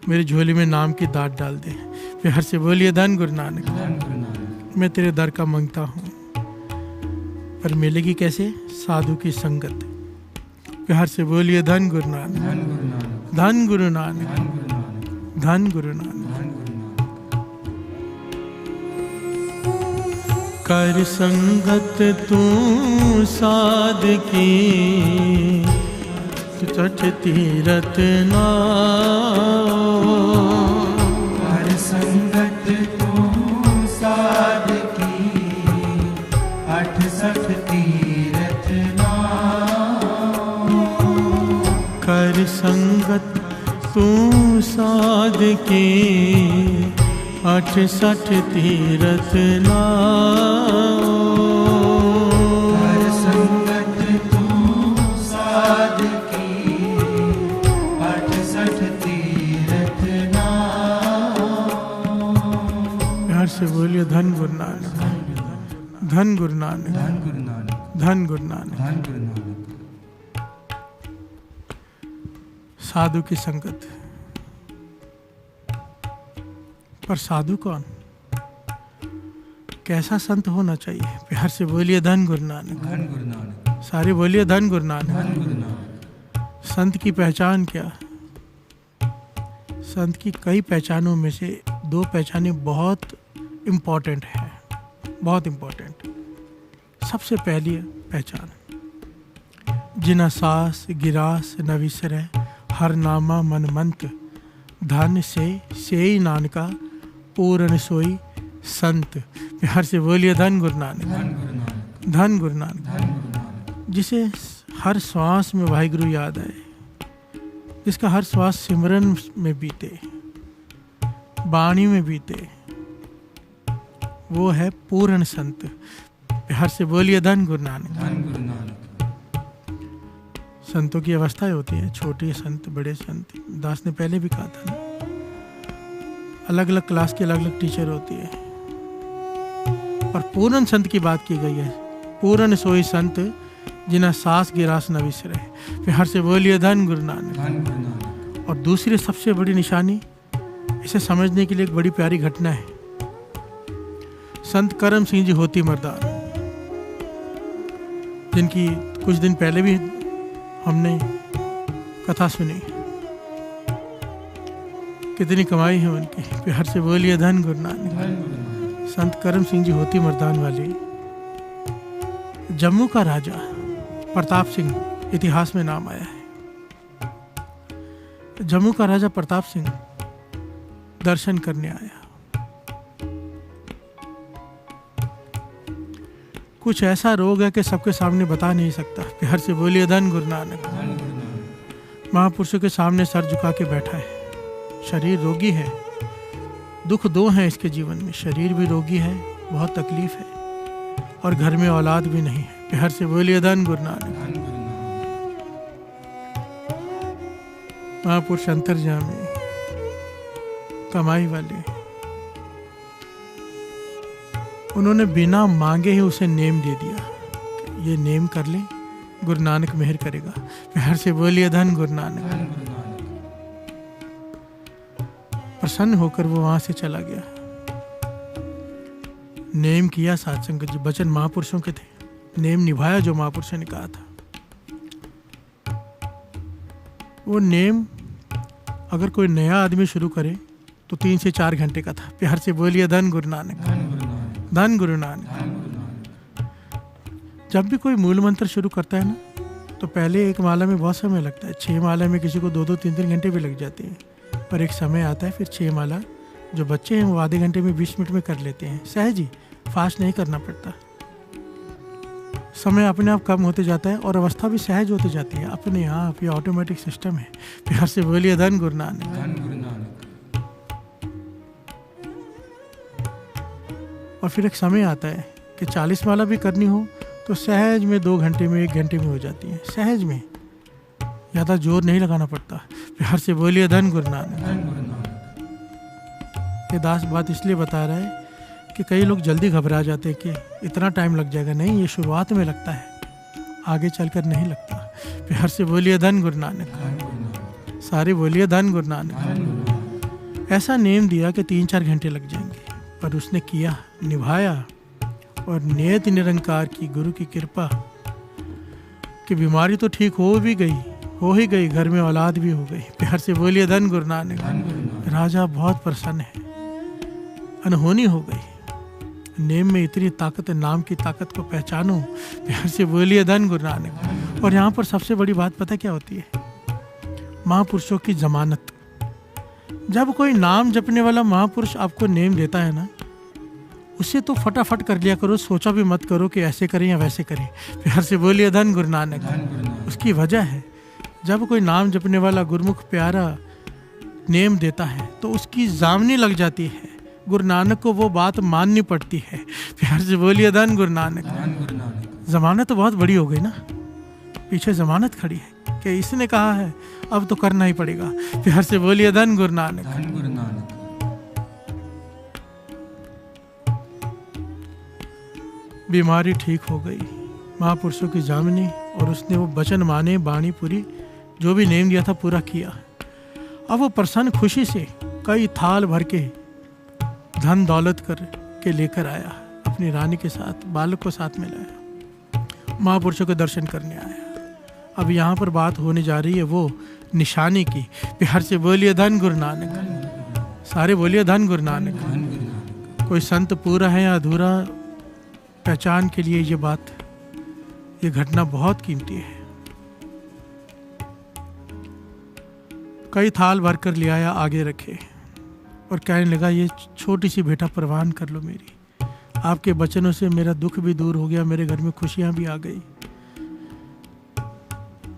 मेरी झोली में नाम की दात डाल दे। प्यार से बोलिए धन गुरु नानक। धन गुरु नानक। मैं तेरे दर का मांगता हूँ, पर मिलेगी कैसे? साधु की संगत। प्यार से बोलिए धन गुरु नानक। धन गुरु नानक। धन गुरु नानक। धन गुरु नानक। धन गुरु नानक। धन गुरु नानक। कर संगत तू साध की, तट तीरथ नाओ। कर संगत तू साध की, 68 तीरथ नाओ। कर संगत तू साध की, 68 तीरथ नाओ। कर संगत तू साध की, 68 तीरथ नाओ। प्यार से बोलिए धन गुरु नानक। धन गुरु नानक। धन गुरु नानक। धन गुरु नानक। धन गुरु नानक। साधु की संगत, पर साधु कौन? कैसा संत होना चाहिए? प्यार से बोलिए धन गुरु नानक। धन गुरु नानक। सारे बोलिए धन गुरु नानक। धन गुरु नानक। संत की पहचान क्या? संत की कई पहचानों में से 2 पहचानें बहुत इम्पोर्टेंट हैं, बहुत इम्पोर्टेंट। सबसे पहली पहचान, जिना सास गिरास न विसरै, हर नामा मन मंत। धन से नानका, पूर्ण सोई संत। प्यार से बोलिए धन गुरु नानक। धन गुरु नानक। धन गुरु नानक। धन गुरु नानक। जिसे हर श्वास में वाहिगुरु याद आए, जिसका हर श्वास सिमरन में बीते, वाणी में बीते, वो है पूर्ण संत। प्यार से बोलिए धन गुरु नानक। धन गुरु नानक। संतों की अवस्थाएं होती हैं, छोटे संत, बड़े संत। दास ने पहले भी कहा था ना, अलग अलग क्लास के अलग अलग टीचर होती है, पर पूर्ण संत की बात की गई है। पूर्ण सोई संत, जिन्हें सास गिरास न विसरे। प्यार से बोलिए धन गुरु नानक। धन गुरु नानक। और दूसरी सबसे बड़ी निशानी, इसे समझने के लिए एक बड़ी प्यारी घटना है। संत करम सिंह जी होती मर्दान, जिनकी कुछ दिन पहले भी हमने कथा सुनी, कितनी कमाई है उनकी। प्यार से बोलिए धन गुरु नानक। धन गुरु नानक। संत करम सिंह जी होती मर्दान वाले, जम्मू का राजा प्रताप सिंह, इतिहास में नाम आया है। जम्मू का राजा प्रताप सिंह दर्शन करने आया। कुछ ऐसा रोग है कि सबके सामने बता नहीं सकता। प्यार से बोलिए धन गुरु नानक। धन गुरु नानक। महापुरुषों के सामने सर झुका के बैठा है। शरीर रोगी है, दुख 2 हैं इसके जीवन में। शरीर भी रोगी है, बहुत तकलीफ है, और घर में औलाद भी नहीं है। प्यार से बोलिए धन गुरु नानक। धन गुरु नानक। महापुरुष अंतर्यामी, कमाई वाले, उन्होंने बिना मांगे ही उसे नेम दे दिया। ये नेम कर ले, गुरु नानक मेहर करेगा। प्यार से बोलिए धन गुरु नानक। धन गुरु नानक। प्रसन्न होकर वो वहां से चला गया। नेम किया साध संगत जी, वचन महापुरुषों के थे, नेम निभाया जो महापुरुषों ने कहा था। वो नेम अगर कोई नया आदमी शुरू करे तो 3 से 4 घंटे का था। प्यार से बोलिए धन गुरु नानक। धन गुरु नानक। धन गुरु नानक। धन गुरु नानक। जब भी कोई मूल मंत्र शुरू करता है ना, तो पहले एक माला में बहुत समय लगता है। 6 माला में किसी को 2-2, 3-3 घंटे भी लग जाते हैं। पर एक समय आता है, फिर 6 माला जो बच्चे हैं वो आधे घंटे में 20 मिनट में कर लेते हैं। सहज ही, फास्ट नहीं करना पड़ता। समय अपने आप कम होते जाता है और अवस्था भी सहज होती जाती है अपने आप। ये ऑटोमेटिक सिस्टम है। प्यार से बोलिए धन गुरु नानक। धन गुरु नानक। और फिर एक समय आता है कि 40 माला भी करनी हो तो सहज में 2 घंटे में 1 घंटे में हो जाती हैं, सहज में, ज़्यादा जोर नहीं लगाना पड़ता। प्यार से बोलिए धन गुरु नानक। धन गुरु नानक। ये दास बात इसलिए बता रहा है कि कई लोग जल्दी घबरा जाते हैं कि इतना टाइम लग जाएगा। नहीं, ये शुरुआत में लगता है, आगे चलकर नहीं लगता। प्यार से बोलिए धन गुरु नानक। धन गुरु नानक। सारे बोलिए धन गुरु नानक। धन गुरु नानक। ऐसा नेम दिया कि 3-4 घंटे लग जाएंगे, पर उसने किया, निभाया, और नियत निरंकार की गुरु की कृपा कि बीमारी तो ठीक हो ही गई, घर में औलाद भी हो गई। प्यार से बोलिए धन गुरु नानक। धन गुरु नानक। राजा बहुत प्रसन्न है, अनहोनी हो गई। नेम में इतनी ताकत है, नाम की ताकत को पहचानो। प्यार से बोलिए धन गुरु नानक। और यहाँ पर सबसे बड़ी बात पता क्या होती है? महापुरुषों की जमानत। जब कोई नाम जपने वाला महापुरुष आपको नेम देता है ना, उसे तो फटाफट कर लिया करो, सोचा भी मत करो कि ऐसे करें या वैसे करें। प्यार से बोलिए धन गुरु नानक। धन गुरु नानक। उसकी वजह है, जब कोई नाम जपने वाला गुरुमुख प्यारा नेम देता है तो उसकी जामनी लग जाती है। गुरु नानक को वो बात माननी पड़ती है। प्यार से बोलिए धन गुरु नानक। धन गुरु नानक। जमानत तो बहुत बड़ी हो गई ना, पीछे जमानत खड़ी है कि इसने कहा है अब तो करना ही पड़ेगा। प्यार से बोलिए धन गुरु नानक। धन गुरु नानक। बीमारी ठीक हो गई, महापुरुषों की जामनी, और उसने वो वचन माने, बाणी पूरी, जो भी नेम दिया था पूरा किया। अब वो प्रसन्न खुशी से कई थाल भर के धन दौलत कर के लेकर आया, अपनी रानी के साथ, बालक को साथ में लाया, महापुरुषों के दर्शन करने आया। अब यहाँ पर बात होने जा रही है वो निशानी की। प्यार से बोलिए धन गुरु नानक। सारे बोलिए धन गुरु नानक। धन गुरु नानक। कोई संत पूरा है या अधूरा, पहचान के लिए ये घटना बहुत कीमती है। कई थाल भर कर ले आया, आगे रखे, और कहने लगा ये छोटी सी बेटा प्रवान कर लो मेरी। आपके वचनों से मेरा दुख भी दूर हो गया, मेरे घर में खुशियां भी आ गई।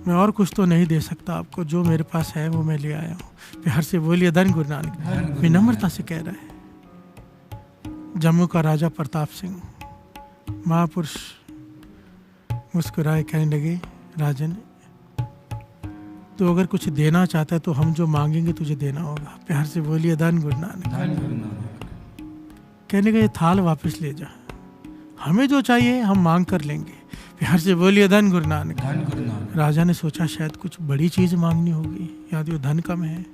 मैं और कुछ तो नहीं दे सकता आपको, जो मेरे पास है वो मैं ले आया हूँ। प्यार से बोलिए धन गुरु नानक। विनम्रता से कह रहा है। जम्मू का राजा प्रताप सिंह, महापुरुष मुस्कुराए, कहने लगे राजन, तो अगर कुछ देना चाहता है तो हम जो मांगेंगे तुझे देना होगा। प्यार से बोलिए धन गुरु नानक। धन गुरु नानक। कहने का ये थाल वापस ले जा, हमें जो चाहिए हम मांग कर लेंगे। प्यार से बोलिए धन गुरु नानक। धन गुरु नानक। राजा ने सोचा शायद कुछ बड़ी चीज मांगनी होगी, या तो धन कम है।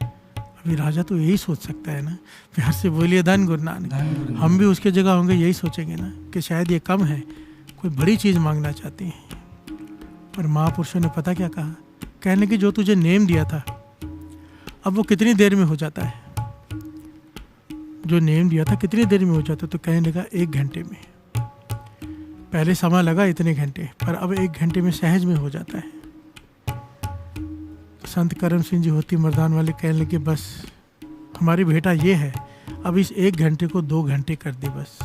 अभी राजा तो यही सोच सकता है ना। प्यार से बोलिए धन गुरु नानक। धन गुरु नानक। हम भी उसके जगह होंगे, यही सोचेंगे ना कि शायद ये कम है, कोई बड़ी चीज मांगना चाहते हैं। पर महापुरुषों ने पता क्या कहा? कहने की जो तुझे नेम दिया था अब वो कितनी देर में हो जाता है? जो नेम दिया था कितनी देर में हो जाता? तो कहने लगा 1 घंटे में। पहले समय लगा इतने घंटे, पर अब 1 घंटे में सहज में हो जाता है। संत करम सिंह जी होती मर्दान वाले कहने लगे बस हमारी बेटा ये है, अब इस 1 घंटे को 2 घंटे कर दे, बस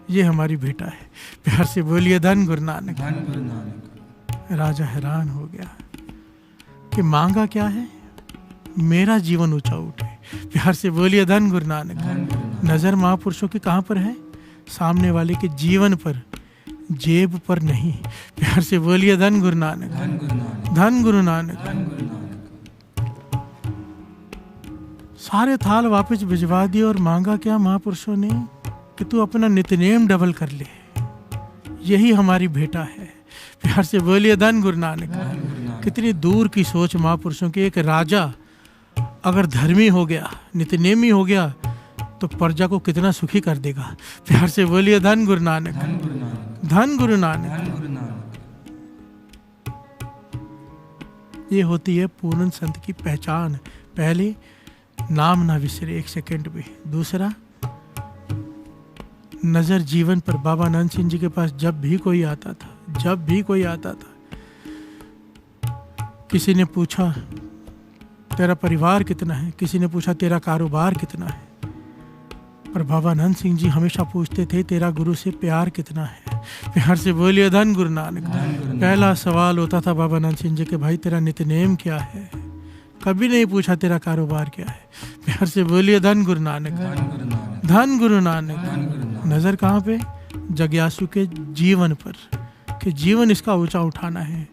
ये हमारी बेटा है। प्यार से बोलिए धन गुरु नानक। धन गुरु नानक। राजा हैरान हो गया कि मांगा क्या है? मेरा जीवन ऊंचा उठे। प्यार से बोलिए धन गुरु नानक। धन गुरु नानक। नजर महापुरुषों की कहाँ पर है? सामने वाले के जीवन पर, जेब पर नहीं। प्यार से बोलिए धन गुरु नानक। धन गुरु नानक। धन गुरु नानक। धन गुरु नानक। सारे थाल वापस भिजवा दिए और मांगा क्या महापुरुषों ने कि तू अपना नित्यनेम डबल कर ले, यही हमारी बेटा है। प्यार से बोलिए धन गुरु नानक। धन गुरु नानक। कितनी दूर की सोच महापुरुषों की। एक राजा अगर धर्मी हो गया, नित्यनेमी हो गया, तो प्रजा को कितना सुखी कर देगा। प्यार से बोलिए धन गुरु नानक। धन गुरु नानक। धन गुरु नानक। धन गुरु नानक। ये होती है पूर्ण संत की पहचान। पहले नाम ना विसरे 1 सेकंड भी। दूसरा, नजर जीवन पर। बाबा आनंद सिंह जी के पास जब भी कोई आता था, किसी ने पूछा तेरा परिवार कितना है, किसी ने पूछा तेरा कारोबार कितना है, पर बाबा आनंद सिंह जी हमेशा पूछते थे तेरा गुरु से प्यार कितना है। प्यार से बोलिए धन गुरु नानक। पहला सवाल होता था बाबा आनंद सिंह जी के, भाई तेरा नित्यनेम क्या है? कभी नहीं पूछा तेरा कारोबार क्या है। प्यार से बोलिए धन गुरु नानक। धन गुरु नानक। धन गुरु नानक। धन गुरु नानक। नजर कहाँ पे? जग्यासु के जीवन पर। कि जीवन इसका ऊंचा उठाना है,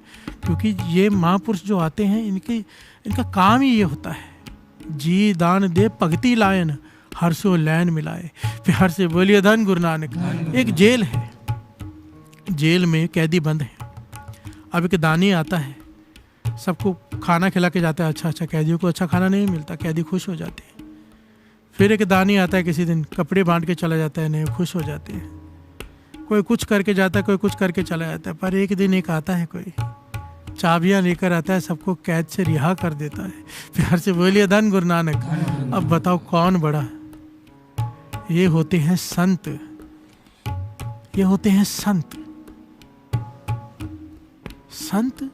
क्योंकि ये महापुरुष जो आते हैं इनका काम ही ये होता है, जी दान दे भगति लायन हर्षो लैन मिलाए। प्यार से बोलिए धन गुरु नानक। एक जेल है, जेल में कैदी बंद है। अब एक दानी आता है, सबको खाना खिला के जाता है, अच्छा कैदियों को अच्छा खाना नहीं मिलता, कैदी खुश हो जाते हैं। फिर एक दानी आता है, किसी दिन कपड़े बांट के चला जाता है, नहीं खुश हो जाते हैं। कोई कुछ करके जाता है, कोई कुछ करके चला जाता है। पर एक दिन एक आता है, कोई चाबियां लेकर आता है, सबको कैद से रिहा कर देता है। प्यार से बोलिए धन गुरु नानक। अब बताओ कौन बड़ा? ये होते हैं संत, ये होते हैं संत। संत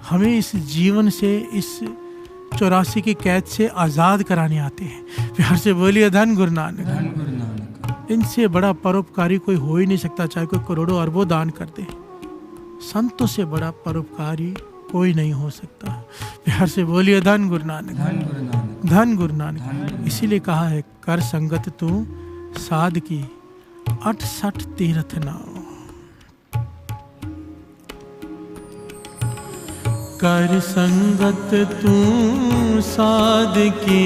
हमें इस जीवन से, इस 84 की कैद से आज़ाद कराने आते हैं। प्यार से बोलिए धन गुरु नानक। इनसे बड़ा परोपकारी कोई हो ही नहीं सकता, चाहे कोई करोड़ों अरबों दान कर दे। संतों से बड़ा परोपकारी कोई नहीं हो सकता। प्यार से बोलिए धन गुरु नानक। धन गुरु नानक। इसीलिए कहा है, कर संगत तू साध की 68 तीर्थ नाम। कर संगत तू साध की,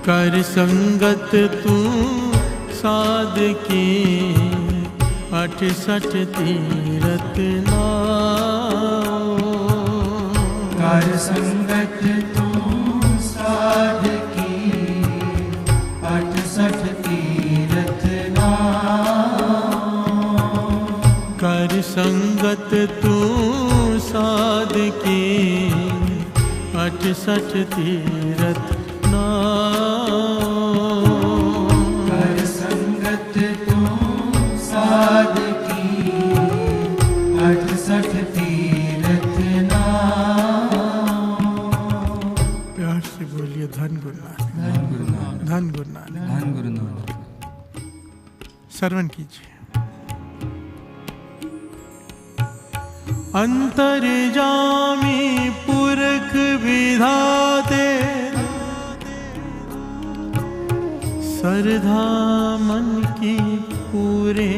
कर संगत तू साध की 68 तीर्थ नाम। कर संगत तू साध की 68 तीर्थ नाम। कर संगत तू साध की 68 तीर्थ नाम। कर संगत तू साध की 68 तीर्थ नाम। प्यार से बोलिए धन गुरु नानक। धन गुरु नानक। श्रवण कीजिए। अंतर्जामी पुरख विधाते, श्रद्धा मन की पूरे।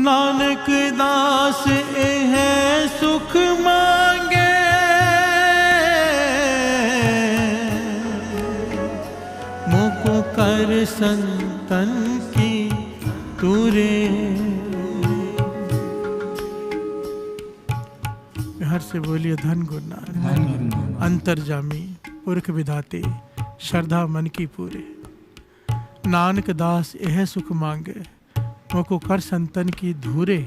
नानक दास एह सुख मांगे, मोको कर संतन की तूरे। हर से बोलिए धन गुरु नानक। अंतर्जामी पुरख विधाते, श्रद्धा मन की पूरे। नानक दास यह सुख मांगे, मोको कर संतन की धूरे।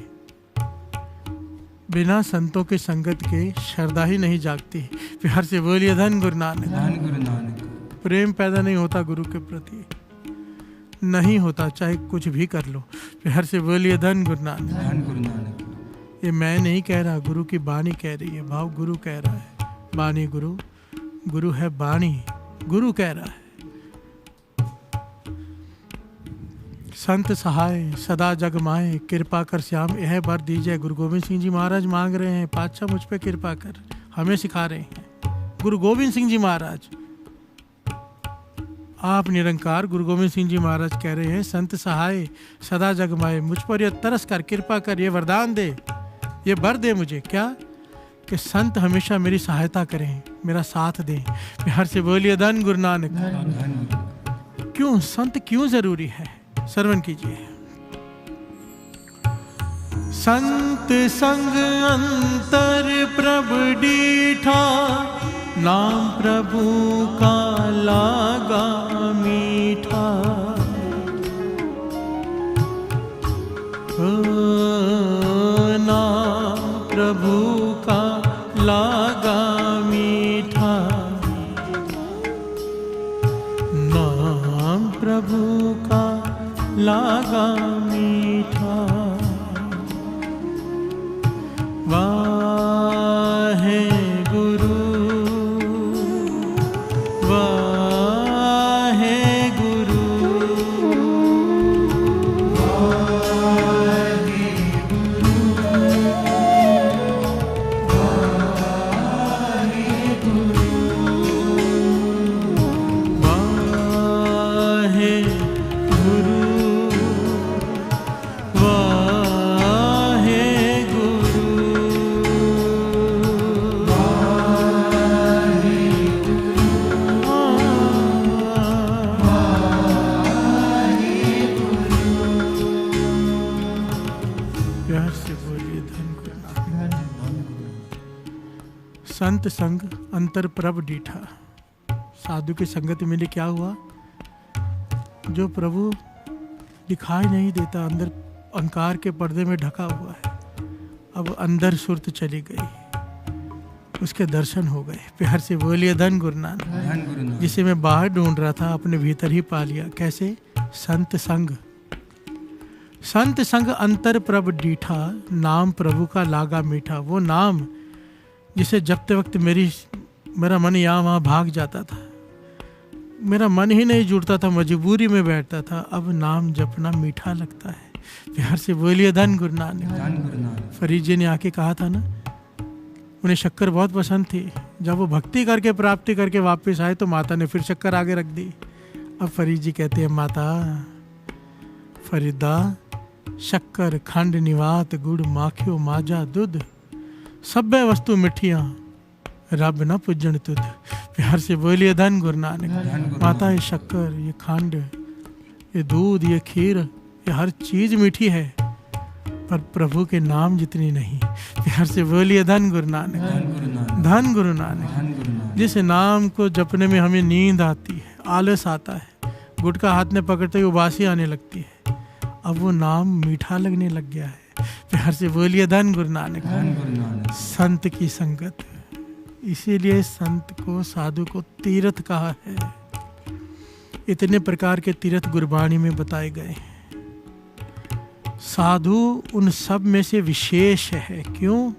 बिना संतों के संगत के श्रद्धा ही नहीं जागती। प्यार से बोलिए धन गुरु नानक। प्रेम पैदा नहीं होता गुरु के प्रति, नहीं होता, चाहे कुछ भी कर लो। प्यार से बोलिए धन गुरु नानक। ये मैं नहीं कह रहा, गुरु की बानी कह रही है, भाव गुरु कह रहा है। बानी गुरु, गुरु है बानी, गुरु कह रहा है। संत सहाय सदा जग माए, कृपा कर श्याम यह वर दीजिए। गुरु गोविंद सिंह जी महाराज मांग रहे हैं, पातशाह मुझ पे कृपा कर, हमें सिखा रहे हैं। गुरु गोविंद सिंह जी महाराज, आप निरंकार गुरु गोविंद सिंह जी महाराज कह रहे हैं, संत सहाय सदा जग माए, मुझ पर ये तरस कर, कृपा कर, ये वरदान दे, ये वर दे मुझे। क्या? कि संत हमेशा मेरी सहायता करें, मेरा साथ दें। प्यार से बोलिए धन गुरु नानक। क्यों संत क्यों जरूरी है? श्रवण कीजिए। संत संग अंतर प्रभु डीठा, नाम प्रभु का लागा मीठा। नाम प्रभु का लागा मीठा, नाम प्रभु का लागा मीठा। वाहे गुरु, वाहे गुरु, वाहे गुरु, वाहे गुरु, वाहे संत संग अंतर प्रभ डीठा। साधु की संगत में क्या हुआ? जो प्रभु दिखाई नहीं देता, अंदर अहंकार के पर्दे में ढका हुआ है, अब अंदर सुरत चली गई, उसके दर्शन हो गए। प्यार से बोलिए धन गुरु नानक। धन गुरु नानक। जिसे मैं बाहर ढूंढ रहा था अपने भीतर ही पा लिया। कैसे? संत संग। संत संग अंतर प्रभ डीठा, नाम प्रभु का लागा मीठा। वो नाम जिसे जपते वक्त मेरा मन यहाँ वहाँ भाग जाता था, मेरा मन ही नहीं जुड़ता था, मजबूरी में बैठता था। अब नाम जपना मीठा लगता है। प्यार से बोलिए धन गुरु नानक। धन गुरु नानक। फरीद जी ने आके कहा था ना, उन्हें शक्कर बहुत पसंद थी। जब वो भक्ति करके प्राप्ति करके वापस आए तो माता ने फिर शक्कर आगे रख दी। अब फरीद जी कहते हैं, माता फरीदा शक्कर खंड निवात गुड़ माखियो माजा दूध, सभ्य वस्तु मिठियां रब न पूजन तुद। प्यार से बोलिए धन गुरु नानक। माता ये शक्कर, ये खंड, ये दूध, ये खीर, ये हर चीज मीठी है, पर प्रभु के नाम जितनी नहीं। प्यार से बोलिए धन गुरु नानक। धन गुरु नानक। जिस नाम को जपने में हमें नींद आती है, आलस आता है, गुटखा हाथ में पकड़ते ही उबासी आने लगती है, अब वो नाम मीठा लगने लग गया है। प्यार से बोलिए धन गुरु नानक। संत की संगत, इसीलिए संत को, साधु को तीर्थ कहा है। इतने प्रकार के तीर्थ गुरबाणी में बताए गए हैं। साधु उन सब में से विशेष है। क्यों?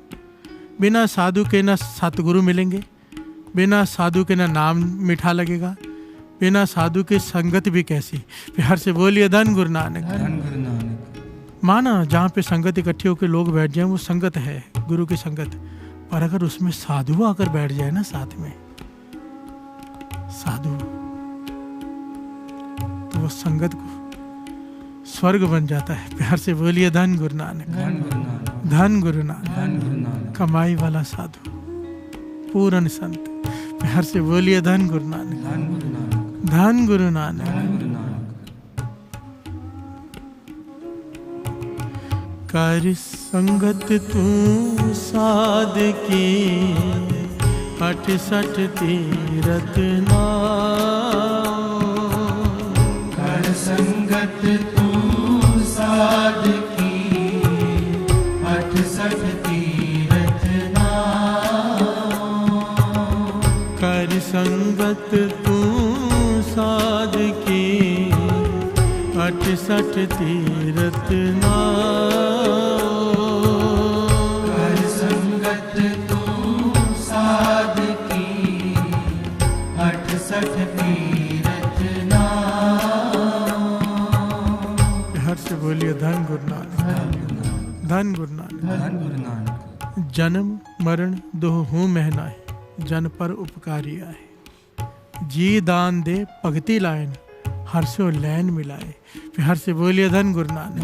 बिना साधु के ना सतगुरु मिलेंगे, बिना साधु के ना नाम मीठा लगेगा, बिना साधु के संगत भी कैसी। प्यार से बोलिए धन गुरु नानक। माना जहाँ पे संगत इकट्ठी होकर लोग बैठ जाएं, वो संगत है, गुरु की संगत। पर अगर उसमें साधु आकर बैठ जाए ना साथ में, साधु, तो वो संगत को स्वर्ग बन जाता है। प्यार से बोलिए धन गुरु नानक। धन गुरु नानक। कमाई वाला साधु, पूर्ण संत। प्यार से बोलिए धन गुरु नानक। धन गुरु नानक। कर संगत तू साध की, 68 तीरथ नाम। कर संगत तू साध की, 68 तीरथ नाम। कर संगत तू साध की, 68 तीरथ नाम। कर संगत तू साध की, 68 तीरथ नाम। हर से बोलिए धन गुरु नानक। धन गुरु नानक। जन्म मरण दोह हूँ महनाए, जन पर उपकारी आए। जी दान दे भगति लायन, हर से लैन मिलाए। प्यार से बोलिए धन गुरु नानक।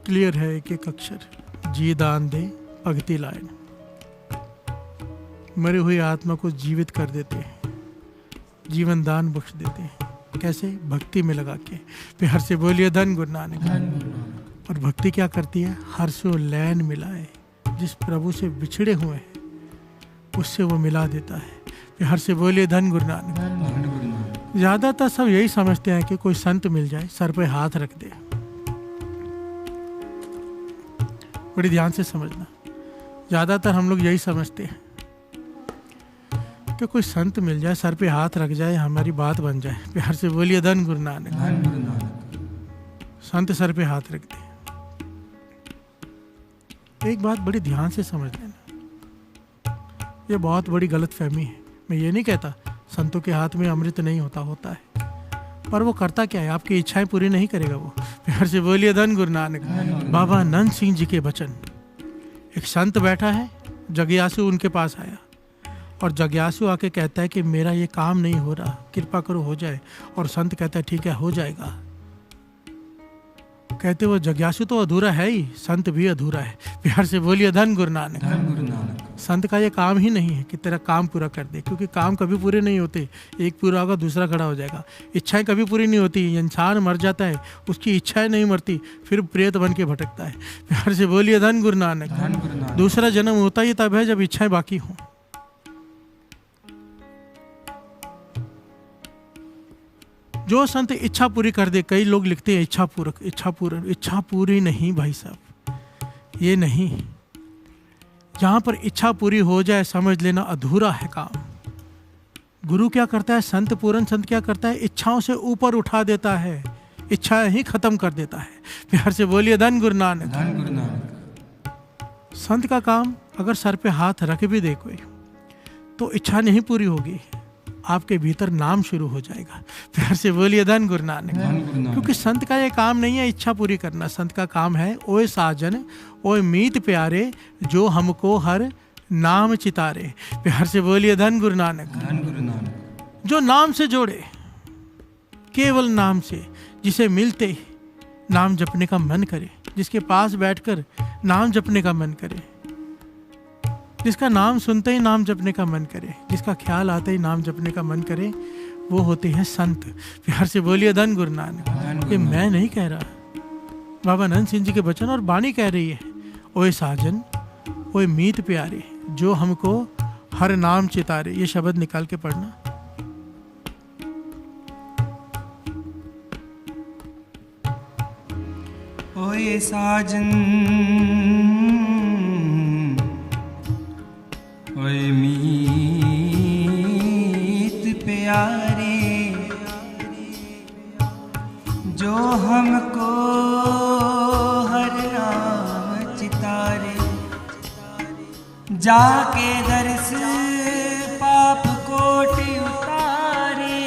क्लियर है एक एक अक्षर। जी दान दे भगति लायन, मरी हुई आत्मा को जीवित कर देते हैं, जीवन दान बख्श देते हैं। कैसे? भक्ति में लगा के। प्यार से बोलिए धन गुरु नानक। और भक्ति क्या करती है? हर से लैन मिलाए। जिस प्रभु से बिछड़े हुए हैं उससे वो मिला देता है। प्यार से बोलिए धन गुरु नानक। ज्यादातर सब यही समझते हैं कि कोई संत मिल जाए, सर पे हाथ रख दे। बड़ी ध्यान से समझना, ज्यादातर हम लोग यही समझते हैं कि कोई संत मिल जाए, सर पे हाथ रख जाए, हमारी बात बन जाए। प्यार से बोलिए धन गुरु नानक। संत सर पे हाथ रख दे। एक बात बड़ी ध्यान से समझ लेना, ये बहुत बड़ी गलत फहमी है। मैं ये नहीं कहता संतों के हाथ में अमृत नहीं होता, होता है, पर वो करता क्या है? आपकी इच्छाएं पूरी नहीं करेगा वो। प्यार से बोलिए धन गुरु नानक। बाबा नंद सिंह जी के वचन। एक संत बैठा है, जग्यासु उनके पास आया और जग्यासु आके कहता है कि मेरा ये काम नहीं हो रहा, कृपा करो हो जाए। और संत कहता है ठीक है हो जाएगा। कहते वो जग्यासु तो अधूरा है ही, संत भी अधूरा है। प्यार से बोलिए धन गुरु नानक। संत का ये काम ही नहीं है कि तेरा काम पूरा कर दे, क्योंकि काम कभी पूरे नहीं होते। एक पूरा होगा दूसरा खड़ा हो जाएगा। इच्छाएं कभी पूरी नहीं होती। इंसान मर जाता है, उसकी इच्छाएं नहीं मरती, फिर प्रेत बन के भटकता है। प्यार से बोलिए धन गुरु नानक। दूसरा जन्म होता ही तब है जब इच्छाएं बाकी हों। जो संत इच्छा पूरी कर दे, कई लोग लिखते हैं इच्छा पूरक, इच्छा पूरक, इच्छा पूरी नहीं भाई साहब, ये नहीं। जहां पर इच्छा पूरी हो जाए समझ लेना अधूरा है काम। गुरु क्या करता है, संत पूर्ण संत क्या करता है, इच्छाओं से ऊपर उठा देता है, इच्छाएं ही खत्म कर देता है। प्यार से बोलिए धन गुरु नानक। संत का काम अगर सर पे हाथ रख भी दे कोई, तो इच्छा नहीं पूरी होगी, आपके भीतर नाम शुरू हो जाएगा। प्यार से बोलिए धन गुरु नानक। क्योंकि संत का ये काम नहीं है इच्छा पूरी करना। संत का काम है ओए साजन ओए मीत प्यारे, जो हमको हर नाम चितारे। प्यार से बोलिए धन गुरु नानक। जो नाम से जोड़े, केवल नाम से, जिसे मिलते ही नाम जपने का मन करे, जिसके पास बैठकर नाम जपने का मन करे, जिसका नाम सुनते ही नाम जपने का मन करे, जिसका ख्याल आते ही नाम जपने का मन करे, वो होते हैं संत। प्यार से बोलिए धन गुरु नानक। ये मैं नहीं कह रहा, बाबा नंद सिंह जी के वचन और बाणी कह रही है। ओए साजन ओए मीत प्यारे, जो हमको हर नाम चितारे। ये शब्द निकाल के पढ़ना। ओए साजन ओए मीत प्यारे, जो हमको हर नाम चितारे। जाके दर्श पाप कोटि उतारे,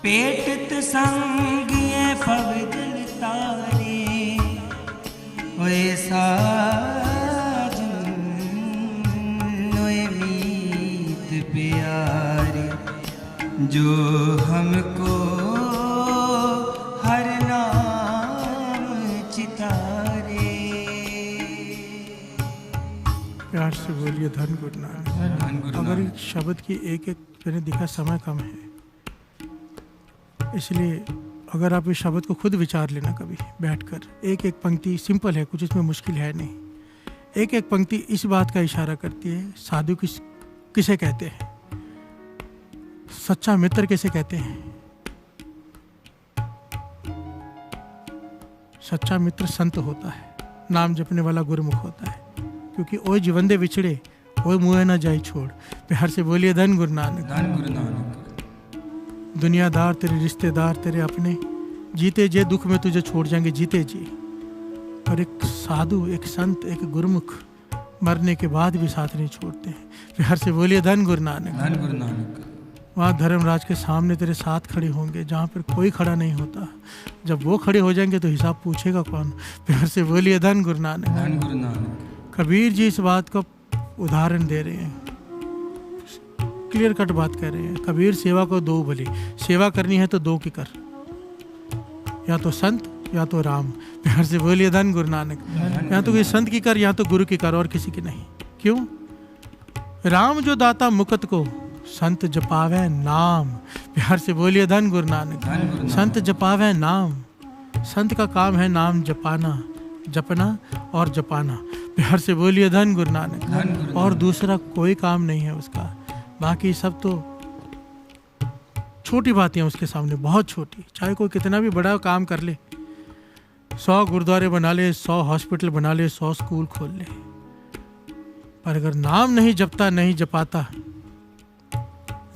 पेटत संगिए पवित्र तारे। ओए प्यारे, जो हमको हर नाम चितारे। प्यार से बोलिए धन गुरु नानक। अगर इस शब्द की एक एक मैंने दिखा समय कम है, इसलिए अगर आप इस शब्द को खुद विचार लेना कभी बैठकर, एक एक पंक्ति सिंपल है, कुछ इसमें मुश्किल है नहीं। एक एक पंक्ति इस बात का इशारा करती है, साधु किसे कहते हैं, सच्चा मित्र किसे कहते हैं। सच्चा मित्र संत होता है, नाम जपने वाला गुरुमुख होता है। क्योंकि ओए जीवंदे विछड़े, ओए मुँह न जाई छोड़। प्यार से बोलिए धन गुरु नानक। दुनियादार तेरे रिश्तेदार तेरे अपने, जीते जे दुख में तुझे छोड़ जाएंगे, जीते जी। और एक साधु, एक संत, एक गुरुमुख मरने के बाद भी साथ नहीं छोड़ते हैं। प्यार से बोलिए धन गुरु नानक। वहाँ धर्मराज के सामने तेरे साथ खड़े होंगे, जहाँ पर कोई खड़ा नहीं होता। जब वो खड़े हो जाएंगे तो हिसाब पूछेगा कौन। प्यार से बोलिए धन गुरु नानक। कबीर जी इस बात को उदाहरण दे रहे हैं, क्लियर कट बात कर रहे हैं। कबीर सेवा को दो भली, सेवा करनी है तो दो की कर, या तो संत या तो राम। प्यार से बोलिए धन गुरु नानक। या तो कोई संत की कर, या तो गुरु की कर, और किसी की नहीं। क्यों? राम जो दाता मुकत को, संत जपावे नाम। प्यार से बोलिए धन गुरु नानक। संत जपावे नाम। संत का काम है नाम जपाना, जपना और जपाना। प्यार से बोलिए धन गुरु नानक। और दूसरा कोई काम नहीं है उसका। बाकी सब तो छोटी बातें हैं उसके सामने, बहुत छोटी। चाहे कोई कितना भी बड़ा काम कर ले, 100 गुरुद्वारे बना ले, 100 हॉस्पिटल बना ले, 100 स्कूल खोल ले, पर अगर नाम नहीं जपता, नहीं जपाता,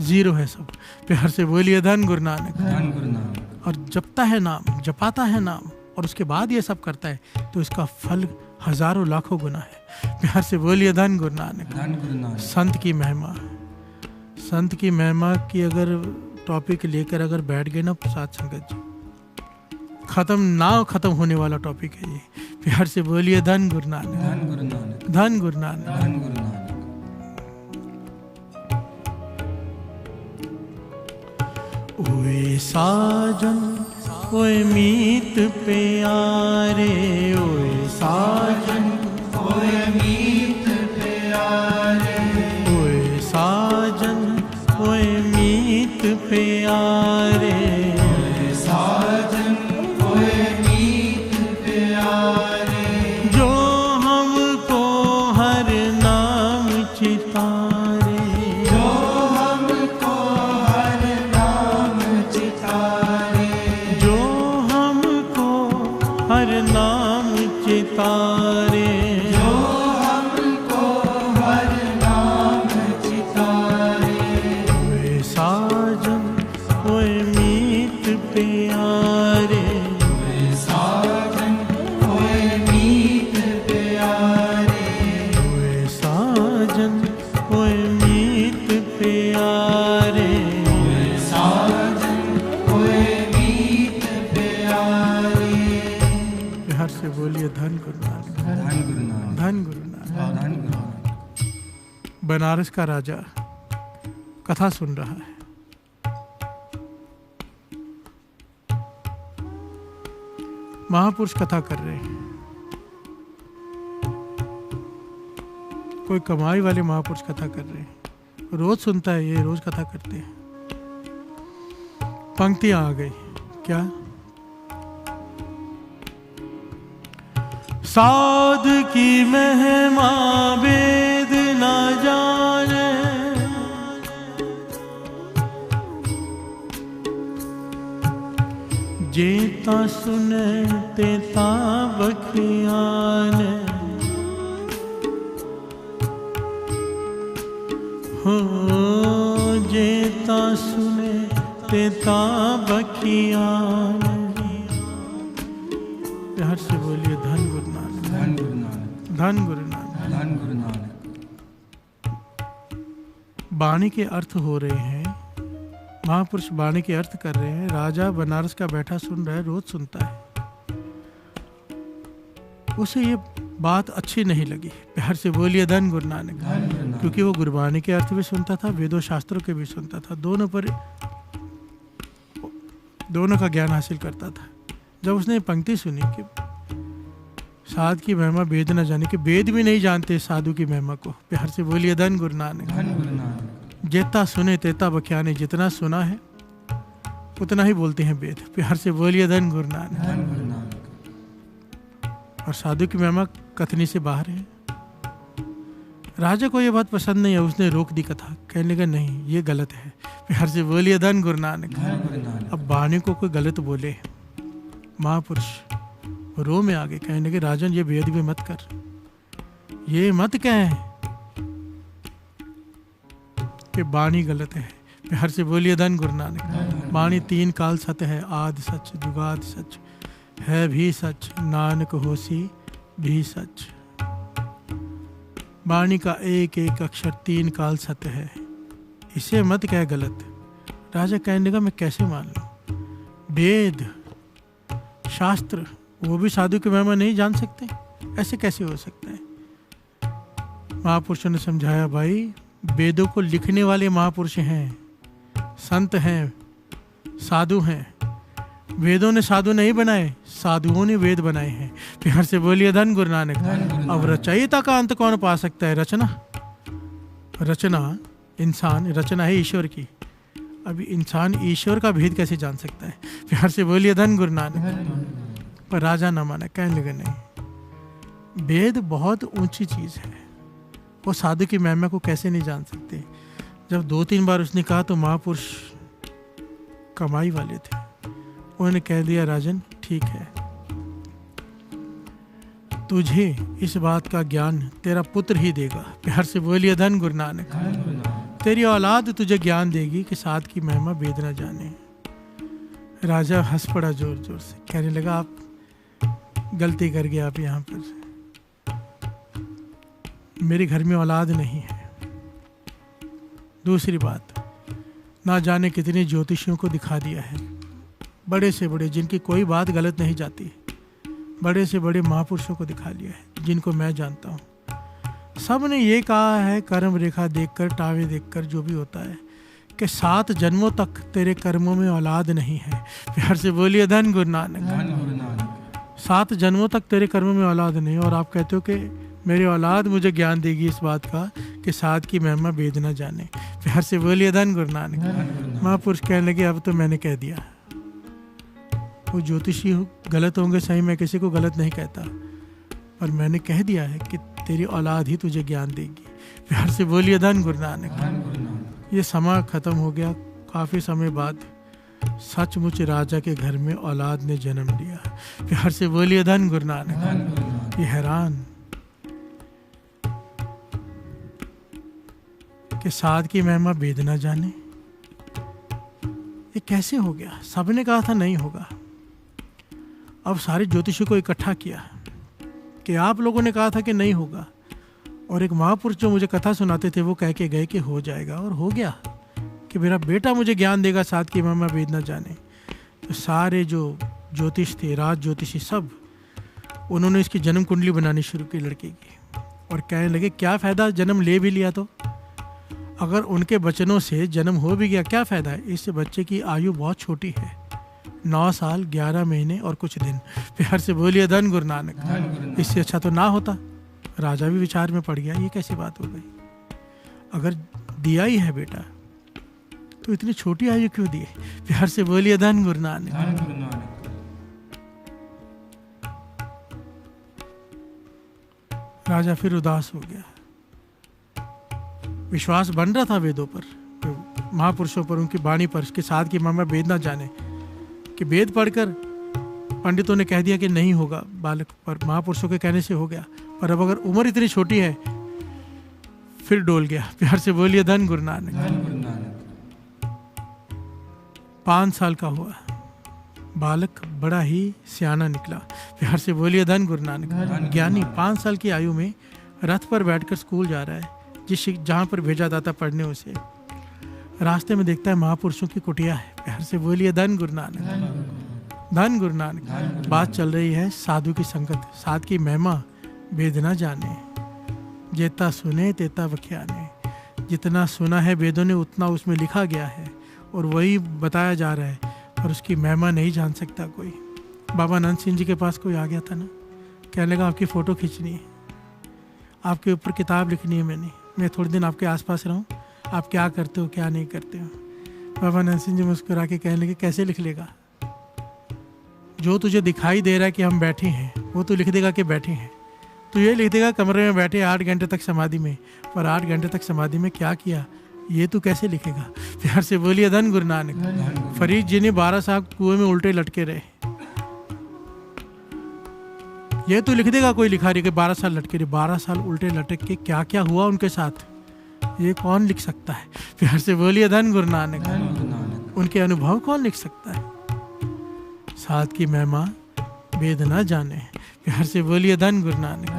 जीरो है सब। प्यार से बोलिए धन गुरु नानक। और जपता है नाम, जपाता है नाम, और उसके बाद ये सब करता है, तो इसका फल हजारों लाखों गुना है। प्यार से बोलिए धन गुरु नानक। संत की महिमा, संत की महिमा की अगर टॉपिक लेकर अगर बैठ गए ना साथ संगत जी, खत्म ना खत्म होने वाला टॉपिक है ये। प्यार से बोलिए धन गुरु नानक। धन गुरु नानक। ओए साजन ओए मीत प्यारे, ओए साजन ओए मीत प्यारे, साजन होए मीत प्यारे, जो हमको हर नाम चितारे, जो हमको हर नाम चितारे, जो हमको हर नाम चितारे। जो हमको हर नाम चितारे, वे साजन होए मीत प्यारे, साजन होए मीत प्यारे, वे साजन होए मीत प्यारे। साजन होए मीत प्यारे। बिहार से बोलिए धन गुरु नानक, धन गुरु नानक, धन गुरु नानक। धन गुरु नानक। बनारस का राजा कथा सुन रहा है। महापुरुष कथा कर रहे हैं। कोई कमाई वाले महापुरुष कथा कर रहे हैं। रोज सुनता है, ये रोज कथा करते हैं। पंक्तियां आ गई, क्या? साध की महिमा वेद न जाने, जेता सुने तेता बखियाने, हो जेता सुने तेता बखियाने। प्यार से बोलिए धन गुरु नानक, धन गुरु नानक, धन गुरु नानक। धन गुरु नानक। वाणी के अर्थ हो रहे हैं, महापुरुष वाणी के अर्थ कर रहे हैं। राजा बनारस का बैठा सुन रहा है, रोज सुनता है। उसे ये बात अच्छी नहीं लगी। प्यार से बोलिए धन गुरु नानक, धन गुरु नानक। क्योंकि वो गुरबाणी के अर्थ भी सुनता था, वेदों शास्त्रों के भी सुनता था, दोनों का ज्ञान हासिल करता था। जब उसने पंक्ति सुनी कि साध की महिमा वेद न जाने, कि वेद भी नहीं जानते साधु की महिमा को। प्यार से बोलिए धन गुरु नानक, धन गुरु नानक। जेता सुने तेता बख्याने। जितना सुना है उतना ही बोलते हैं वेद। प्यार से बोलिए धन गुरु नानक। धन गुरु नानक। और साधु की महिमा कथनी से बाहर है। राजा को ये बात पसंद नहीं है, उसने रोक दी कथा। कहने लगा नहीं, ये गलत है। प्यार से बोलिए धन गुरु नानक। धन गुरु नानक। अब वाणी को कोई गलत बोले, महापुरुष रो में आगे कहने लगे राजन ये वेद भी मत कर, ये मत कहें कि वाणी गलत है। प्यार से बोलिए धन गुरु नानक। वाणी तीन काल सत्य है, आदि सच जुगाद सच, है भी सच नानक होसी भी सच। वाणी का एक एक अक्षर तीन काल सत्य है, इसे मत कह गलत। राजा कहने लगा मैं कैसे मान लूं? वेद शास्त्र वो भी साधु की महिमा नहीं जान सकते, ऐसे कैसे हो सकता है? महापुरुषों ने समझाया भाई वेदों को लिखने वाले महापुरुष हैं, संत हैं, साधु हैं। वेदों ने साधु नहीं बनाए, साधुओं ने वेद बनाए हैं। प्यार से बोलिए धन गुरु नानक। अब रचयिता का अंत कौन पा सकता है? रचना इंसान, रचना है ईश्वर की। अभी इंसान ईश्वर का भेद कैसे जान सकता है? प्यार से बोलिए धन गुरु नानक। पर राजा न माना, कहने लगे नहीं, वेद बहुत ऊंची चीज है, वो साधु की महिमा को कैसे नहीं जान सकते। जब 2-3 बार उसने कहा तो महापुरुष कमाई वाले थे, उन्होंने कह दिया राजन ठीक है, तुझे इस बात का ज्ञान तेरा पुत्र ही देगा। प्यार से बोलिए धन गुरु नानक। तेरी औलाद तुझे ज्ञान देगी कि साध की महिमा वेद न जाने। राजा हंस पड़ा जोर जोर से, कहने लगा आप गलती कर गए, आप यहाँ पर, मेरे घर में औलाद नहीं है। दूसरी बात, ना जाने कितने ज्योतिषियों को दिखा दिया है, बड़े से बड़े जिनकी कोई बात गलत नहीं जाती, बड़े से बड़े महापुरुषों को दिखा लिया है जिनको मैं जानता हूँ। सब ने ये कहा है कर्म रेखा देखकर, टावे देखकर, जो भी होता है, कि 7 जन्मों तक तेरे कर्मों में औलाद नहीं है। प्यार से बोलिए धन गुरु नानक। 7 जन्मों तक तेरे कर्मों में औलाद नहीं, और आप कहते हो कि मेरी औलाद मुझे ज्ञान देगी इस बात का कि साध की महिमा वेद न जाने। प्यार से बोलिए धन गुरु नानक। महापुरुष कहने लगे अब तो मैंने कह दिया। वो ज्योतिषी गलत होंगे सही, मैं किसी को गलत नहीं कहता, पर मैंने कह दिया है कि तेरी औलाद ही तुझे ज्ञान देगी। प्यार से बोलिए धन गुरु नानक। ये समा खत्म हो गया। काफ़ी समय बाद सचमुच राजा के घर में औलाद ने जन्म लिया। प्यार से बोलिए धन गुरु नानक। ये हैरान कि साध की महिमा वेद न जाने, ये कैसे हो गया? सबने कहा था नहीं होगा। अब सारे ज्योतिषियों को इकट्ठा किया कि आप लोगों ने कहा था कि नहीं होगा, और एक महापुरुष जो मुझे कथा सुनाते थे वो कह के गए कि हो जाएगा, और हो गया कि मेरा बेटा मुझे ज्ञान देगा, साध की महिमा वेद न जाने। तो सारे जो ज्योतिष थे, राज ज्योतिषी, सब उन्होंने इसकी जन्म कुंडली बनानी शुरू की लड़के की, और कहने लगे क्या फ़ायदा, जन्म ले भी लिया तो अगर उनके बचनों से जन्म हो भी गया क्या फ़ायदा है? इस बच्चे की आयु बहुत छोटी है, 9 साल 11 महीने और कुछ दिन। प्यार से बोलिए धन गुरु नानक। इससे अच्छा तो ना होता। राजा भी विचार में पड़ गया, ये कैसी बात हो गई? अगर दिया ही है बेटा तो इतनी छोटी आयु क्यों दी? प्यार से बोलिए धन गुरु नानक। राजा फिर उदास हो गया। विश्वास बन रहा था वेदों पर, महापुरुषों पर, उनकी वाणी पर, उसके साथ की महिमा वेद ना जाने, कि वेद पढ़कर पंडितों ने कह दिया कि नहीं होगा बालक, पर महापुरुषों के कहने से हो गया। पर अब अगर उम्र इतनी छोटी है, फिर डोल गया। प्यार से बोलिए धन गुरु नानक। 5 साल का हुआ, बालक बड़ा ही सियाना निकला। प्यार से बोलिए धन गुरु नानक। ज्ञानी 5 साल की आयु में रथ पर बैठकर स्कूल जा रहा है, जहाँ पर भेजा जाता पढ़ने उसे। रास्ते में देखता है महापुरुषों की कुटिया है। प्यार से बोलिए धन गुरु नानक। धन गुरु नानक। बात चल रही है साधु की संगत, साध की महिमा वेद न जाने, जेता सुने तेता बख्याने। जितना सुना है वेदों ने उतना उसमें लिखा गया है, और वही बताया जा रहा है, पर उसकी महिमा नहीं जान सकता कोई। बाबा अनंत सिंह जी के पास कोई आ गया था ना, कहने लगा आपकी फ़ोटो खींचनी है, आपके ऊपर किताब लिखनी है, मैं थोड़े दिन आपके आसपास रहूं, आप क्या करते हो क्या नहीं करते हो। बाबा अनंत सिंह जी मुस्कुरा के कहने लगे कैसे लिख लेगा? जो तुझे दिखाई दे रहा है कि हम बैठे हैं, वो तो लिख देगा कि बैठे हैं। तो ये लिख देगा कमरे में बैठे 8 घंटे तक समाधि में, पर 8 घंटे तक समाधि में क्या किया ये तू कैसे लिखेगा? प्यार से बोलिए धन गुरु नानक। फरीद जी ने 12 साल कुएं में उल्टे लटके रहे, ये तो लिख देगा कोई लिखा रही कि 12 साल लटके रहे। 12 साल उल्टे लटक के क्या क्या हुआ उनके साथ, ये कौन लिख सकता है? प्यार से बोलिए धन गुरु नानक। उनके अनुभव कौन लिख सकता है? साध की महिमा वेद न जाने। प्यार से बोलिए धन गुरु नानक।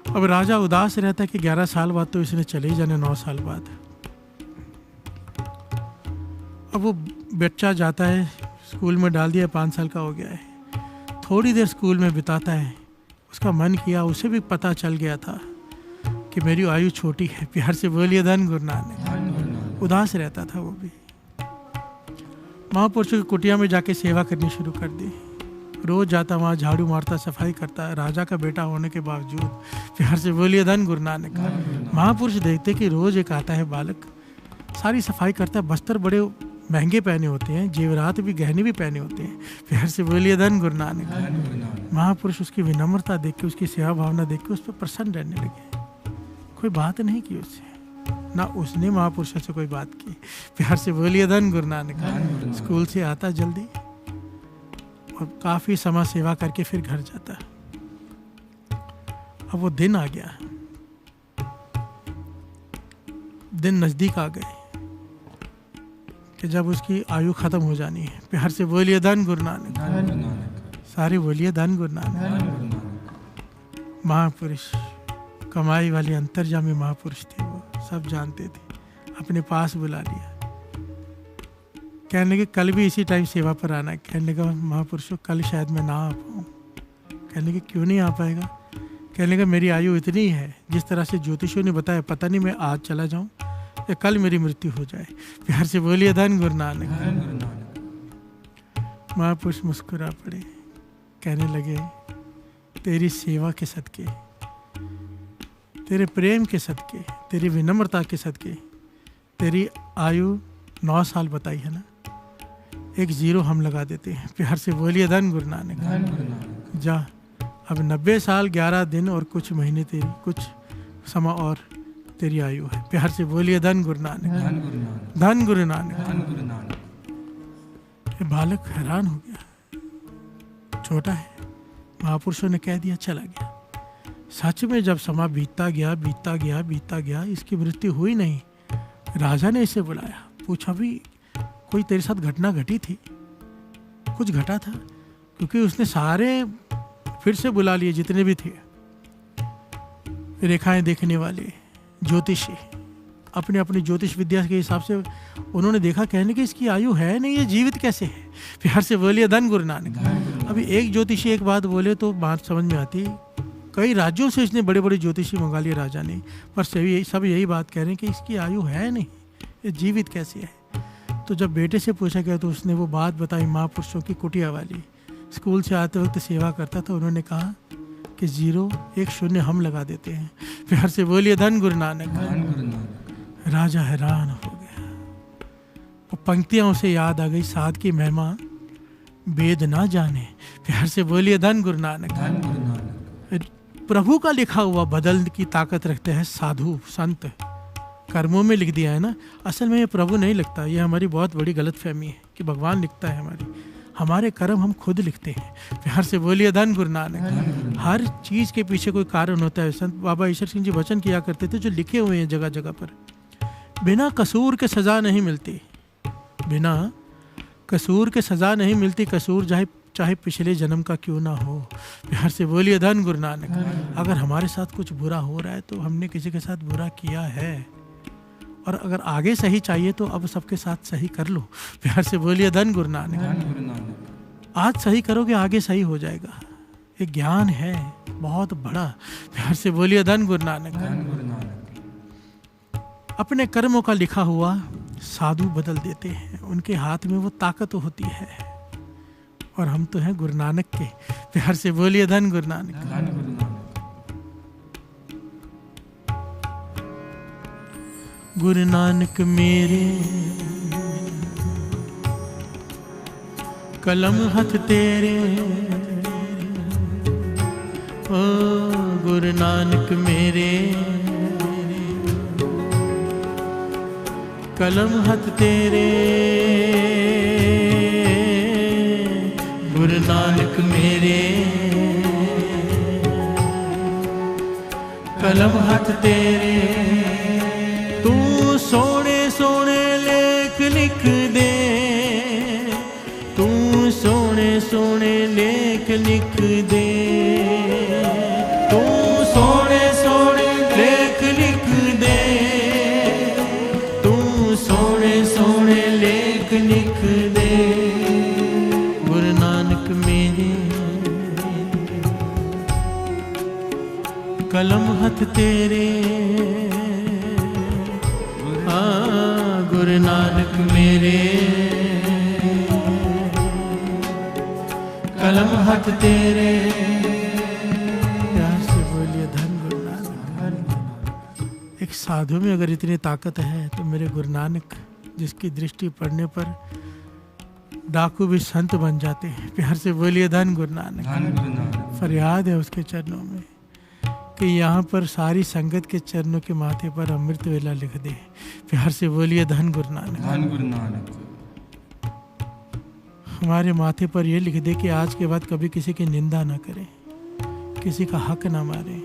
अब राजा उदास रहता है कि 11 साल बाद तो इसने चले ही जाने, 9 साल बाद। अब वो बच्चा जाता है, स्कूल में डाल दिया, 5 साल का हो गया है। थोड़ी देर स्कूल में बिताता है, उसका मन किया, उसे भी पता चल गया था कि मेरी आयु छोटी है। प्यार से बोलिए धन गुरु नानक। उदास रहता था वो भी। महापुरुषों की कुटिया में जाके सेवा करनी शुरू कर दी। रोज जाता, वहाँ झाड़ू मारता, सफाई करता, राजा का बेटा होने के बावजूद। प्यार से बोलिए धन गुरु नानक। महापुरुष देखते कि रोज एक आता है बालक, सारी सफाई करता है, बस्तर बड़े महंगे पहने होते हैं, जेवरात भी, गहने भी पहने होते हैं। प्यार से बोलिए धन गुरु नानक। महापुरुष उसकी विनम्रता देख के, उसकी सेवा भावना देख के उस पर प्रसन्न रहने लगे। कोई बात नहीं की उससे, ना उसने महापुरुषों से कोई बात की। प्यार से बोलिए धन गुरु नानक। स्कूल से आता जल्दी और काफ़ी समय सेवा करके फिर घर जाता। अब वो दिन आ गया, दिन नज़दीक आ गए कि जब उसकी आयु खत्म हो जानी है। प्यार से बोलिए धन गुरु नानक। सारे बोलिए धन गुरु नानक। महापुरुष कमाई वाले अंतर्जामी महापुरुष थे, वो सब जानते थे, अपने पास बुला लिया। कहने लगे कल भी इसी टाइम सेवा पर आना। कहने लगा महापुरुषों कल शायद मैं ना आ पाऊँ। कहने लगे क्यों नहीं आ पाएगा? कहने लगा मेरी आयु इतनी है, जिस तरह से ज्योतिषियों ने बताया, पता नहीं मैं आज चला जाऊँ या कल मेरी मृत्यु हो जाए। प्यार से बोलिए धन गुरु नानक। महापुरुष मुस्कुरा पड़े, कहने लगे तेरी सेवा के सदके, तेरे प्रेम के सदके, तेरी विनम्रता के सदके तेरी आयु 9 साल बताई है ना, एक 0 हम लगा देते हैं। प्यार से बोलिए धन गुरु नानक। धन गुरु नानक। जा अब 90 साल 11 दिन और कुछ महीने तेरी, कुछ समय और तेरी आयु है। प्यार से बोलिए धन गुरु नानक। धन गुरु नानक। धन गुरु नानक। धन गुरु नानक। ये बालक हैरान हो गया, छोटा है, महापुरुषों ने कह दिया चला गया। सच में जब समय बीतता गया बीतता गया बीतता गया, इसकी मृत्यु हुई नहीं। राजा ने इसे बुलाया, पूछा भी कोई तेरे साथ घटना घटी थी? कुछ घटा था? क्योंकि उसने सारे फिर से बुला लिए जितने भी थे, रेखाएं देखने वाले, ज्योतिषी, अपने अपनी ज्योतिष विद्या के हिसाब से उन्होंने देखा, कहने की इसकी आयु है नहीं, ये जीवित कैसे है। प्यार से बोलिए धन गुरु नानक। अभी एक ज्योतिषी एक बात बोले तो बात समझ में आती, कई राज्यों से इसने बड़े बड़े ज्योतिषी मंगा लिए राजा ने, पर सब यही बात कह रहे हैं कि इसकी आयु है नहीं, ये जीवित कैसे है। तो जब बेटे से पूछा गया तो उसने वो बात बताई महापुरुषों की कुटिया वाली, स्कूल से आते वक्त सेवा करता था। उन्होंने कहा कि 0 1 0 हम लगा देते हैं। प्यार से बोलिए धन गुरु नानक। धन गुरु नानक। राजा हैरान हो गया, वो पंक्तियां उसे याद आ गई, साध की महिमा वेद ना जाने। प्यार से बोलिए धन गुरु नानक। धन गुरु नानक। प्रभु का लिखा हुआ बदलने की ताकत रखते हैं साधु संत, कर्मों में लिख दिया है ना। असल में ये प्रभु नहीं लिखता, ये हमारी बहुत बड़ी गलतफहमी है कि भगवान लिखता है। हमारे कर्म हम खुद लिखते हैं। प्यार से बोलिए धन गुरु नानक। हर चीज के पीछे कोई कारण होता है। संत बाबा ईश्वर सिंह जी वचन किया करते थे, जो लिखे हुए हैं जगह जगह पर, बिना कसूर के सजा नहीं मिलती, बिना कसूर के सजा नहीं मिलती, कसूर चाहे पिछले जन्म का क्यों ना हो। प्यार से बोलिए धन गुरु नानक। अगर हमारे साथ कुछ बुरा हो रहा है तो हमने किसी के साथ बुरा किया है, और अगर आगे सही चाहिए तो अब सबके साथ सही कर लो। प्यार से बोलिए धन गुरु नानक। धन गुरु नानक। आज सही करोगे आगे सही हो जाएगा, ये ज्ञान है बहुत बड़ा। प्यार से बोलिए धन गुरु नानक। धन गुरु नानक। अपने कर्मों का लिखा हुआ साधु बदल देते हैं, उनके हाथ में वो ताकत होती है, और हम तो हैं गुरु नानक के। प्यार से बोलिए धन गुरु नानक। धन गुरु नानक। गुरु नानक मेरे कलम हाथ तेरे, ओ गुरु नानक मेरे कलम हाथ तेरे, गुरु नानक मेरे कलम हाथ तेरे। तू सोने सोने लेख लिख दे, तू सोने सोने लेख लिख दे, तू सोने सोने लेख लिख दे, तू सोने सोने लेख लिख दे। गुरु नानक मेरे कलम हाथ तेरे, गुरु नानक मेरे कलम हाथ तेरे। प्यार से बोलिए धन गुरु नानक। एक साधु में अगर इतनी ताकत है तो मेरे गुरु नानक, जिसकी दृष्टि पड़ने पर डाकू भी संत बन जाते हैं। प्यार से बोलिए धन गुरु नानक। धन गुरु नानक। फरियाद है उसके चरणों में कि यहाँ पर सारी संगत के चरणों के माथे पर अमृत वेला लिख दे। प्यार से बोलिए धन गुरु नानक। धन गुरु नानक। हमारे माथे पर ये लिख दे कि आज के बाद कभी किसी की निंदा ना करें, किसी का हक ना मारे।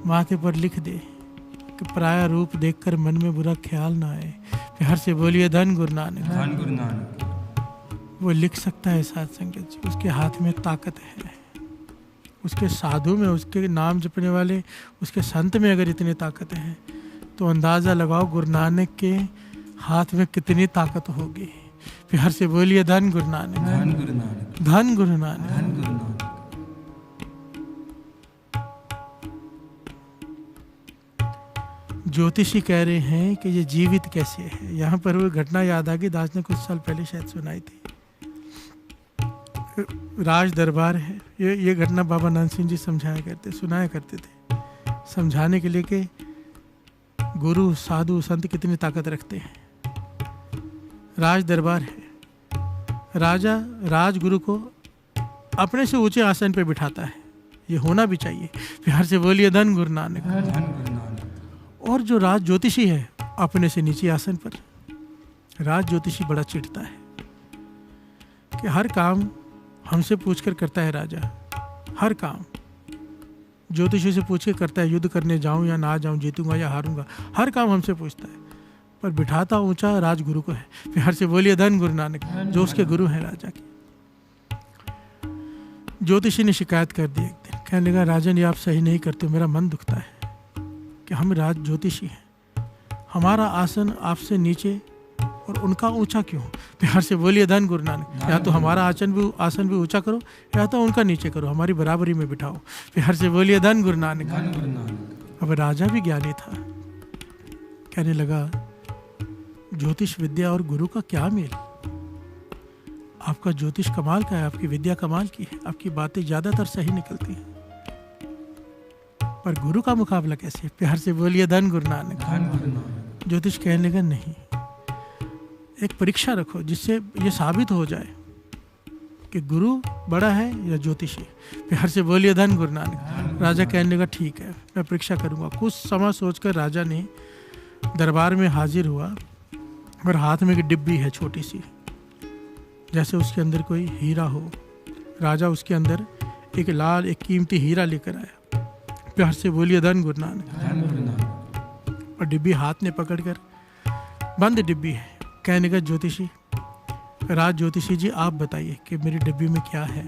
माथे पर लिख दे कि पराया रूप देखकर मन में बुरा ख्याल ना आए। प्यार से बोलिए धन गुरु नानक। धन गुरु नानक। वो लिख सकता है साथ संगत जी, उसके हाथ में ताकत है। उसके साधु में, उसके नाम जपने वाले, उसके संत में अगर इतनी ताकत है तो अंदाज़ा लगाओ गुरु नानक के हाथ में कितनी ताकत होगी। प्यार से बोलिए धन गुरु नानक। धन गुरु नानक। धन गुरु नानक। धन गुरु नानक। ज्योतिषी कह रहे हैं कि ये जीवित कैसे है। यहाँ पर वो घटना याद आ गई, दास ने कुछ साल पहले शायद सुनाई थी। राज दरबार है। ये घटना बाबा नंद सिंह जी सुनाया करते थे, समझाने के लिए कि गुरु साधु संत कितनी ताकत रखते हैं। राज दरबार है, राजा राजगुरु को अपने से ऊंचे आसन पे बिठाता है, ये होना भी चाहिए। प्यार से बोलिए धन गुरु नानक। धन गुरु नानक। और जो राज ज्योतिषी है अपने से नीचे आसन पर, राज ज्योतिषी बड़ा चिढ़ता है कि हर काम हमसे पूछकर करता है राजा, हर काम ज्योतिषी से पूछ के करता है, युद्ध करने जाऊं या ना जाऊं, जीतूंगा या हारूंगा, हर काम हमसे पूछता है, पर बिठाता ऊंचा राजगुरु को है। प्यार से बोलिए धन गुरु नानक, जो उसके गुरु हैं राजा के। ज्योतिषी ने शिकायत कर दी एक दिन, कहने लगा राजन ये आप सही नहीं करते, मेरा मन दुखता है कि हम राज ज्योतिषी हैं, हमारा आसन आपसे नीचे और उनका ऊंचा क्यों। प्यार से बोलिए धन गुरु नानक। या तो हमारा आसन भी ऊंचा करो या तो उनका नीचे करो, हमारी बराबरी में बिठाओ। प्यार से बोलिए धन गुरु नानक। अब राजा भी ज्ञानी था, कहने लगा ज्योतिष विद्या और गुरु का क्या मेल, आपका ज्योतिष कमाल का है, आपकी विद्या कमाल की है, आपकी बातें ज्यादातर सही निकलती हैं, पर गुरु का मुकाबला कैसे। प्यार से बोलिए धन गुरु नानक। ज्योतिष कहने लगा नहीं, एक परीक्षा रखो जिससे ये साबित हो जाए कि गुरु बड़ा है या ज्योतिषी। प्यार से बोलिए धन गुरु नानक। राजा कहने लगा ठीक है, मैं परीक्षा करूंगा। कुछ समय सोचकर राजा ने दरबार में हाजिर हुआ और हाथ में एक डिब्बी है छोटी सी, जैसे उसके अंदर कोई हीरा हो। राजा उसके अंदर एक लाल एक कीमती हीरा लेकर आया। प्यार से बोलिए धन गुरु नानक। और डिब्बी हाथ में पकड़कर, बंद डिब्बी है, कहने का ज्योतिषी, राज ज्योतिषी जी आप बताइए कि मेरी डिब्बी में क्या है।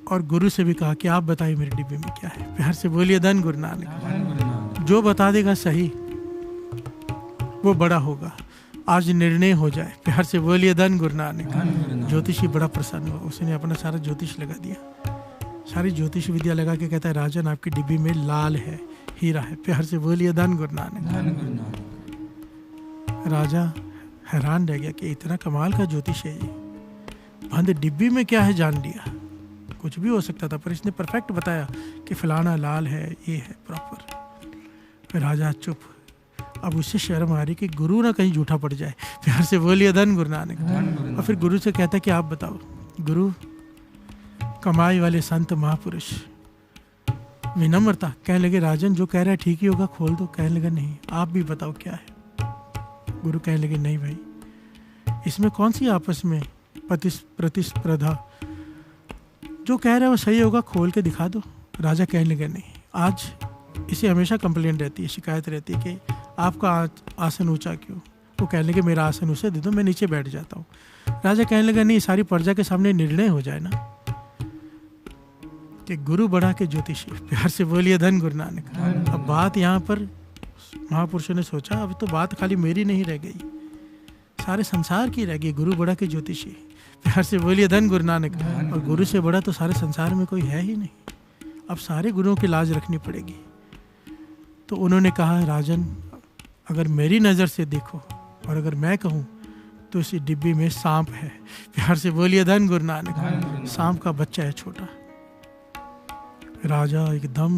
और गुरु से भी कहा कि आप बताइए मेरी डिब्बी में क्या है। प्यार से बोलिए धन गुरु नानक। जो बता देगा सही वो बड़ा होगा, आज निर्णय हो जाए। प्यार से बोलिए धन गुरु नानक। ज्योतिषी बड़ा प्रसन्न हुआ, उसने अपना सारा ज्योतिष लगा दिया, सारी ज्योतिष विद्या लगा के कहता है राजन आपकी डिब्बी में लाल है, हीरा है। प्यार से बोलिए धन गुरु नानक। राजा हैरान रह गया कि इतना कमाल का ज्योतिष है ये, बंद डिब्बी में क्या है जान लिया। कुछ भी हो सकता था पर इसने परफेक्ट बताया कि फलाना लाल है, ये है प्रॉपर। फिर राजा चुप, अब उससे शर्म आ रही कि गुरु ना कहीं झूठा पड़ जाए। प्यार से बोलिए धन गुरु नानक। और फिर गुरु से कहता कि आप बताओ। गुरु कमाई वाले संत महापुरुष विनम्रता, कहने लगे राजन जो कह रहा है ठीक ही होगा, खोल दो। कहने लगा नहीं आप भी बताओ क्या है। गुरु कहने लगे नहीं भाई, इसमें कौन सी आपस में प्रतिस्पर्धा, जो कह रहा है वो सही होगा, खोल के दिखा दो। राजा कहने लगे नहीं, आज इसे हमेशा कंप्लेंट रहती है, शिकायत रहती है कि आपका आसन ऊंचा क्यों। वो कहने लगे मेरा आसन उसे दे दो, मैं नीचे बैठ जाता हूँ। राजा कहने लगा नहीं, सारी प्रजा के सामने निर्णय हो जाए ना कि गुरु बड़ा के ज्योतिषी। प्यार से बोलिए धन गुरु नानक। अब बात यहाँ पर महापुरुषों ने सोचा अब तो बात खाली मेरी नहीं रह गई, सारे संसार की रह गई, गुरु बड़ा के ज्योतिषी। प्यार से बोलिए धन गुरु नानक। और गुरु से बड़ा तो सारे संसार में कोई है ही नहीं, अब सारे गुरुओं की लाज रखनी पड़ेगी। तो उन्होंने कहा राजन अगर मेरी नज़र से देखो और अगर मैं कहूँ तो इस डिब्बी में सांप है। प्यार से बोलिए धन गुरु नानक। सांप का बच्चा है छोटा। राजा एकदम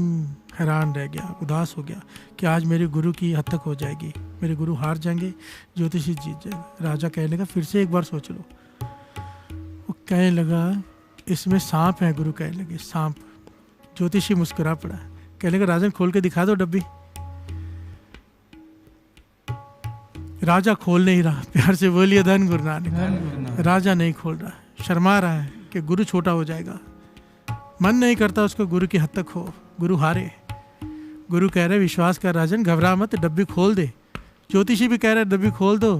हैरान रह गया, उदास हो गया कि आज मेरे गुरु की हद तक हो जाएगी, मेरे गुरु हार जाएंगे, ज्योतिषी जीत जाएगा। राजा कहने लगा फिर से एक बार सोच लो। वो कहने लगा इसमें सांप है। गुरु कहने लगे सांप। ज्योतिषी मुस्कुरा पड़ा, कहने लगा राजन खोल के दिखा दो डब्बी। राजा खोल नहीं रहा। प्यार से बोलिए धन गुरु नानक। राजा नहीं खोल रहा, शर्मा रहा है कि गुरु छोटा हो जाएगा, मन नहीं करता उसको गुरु की हद तक हो, गुरु हारे। गुरु कह रहे विश्वास कर राजन, घबरा मत, डब्बी खोल दे। ज्योतिषी भी कह रहा है डब्बी खोल दो।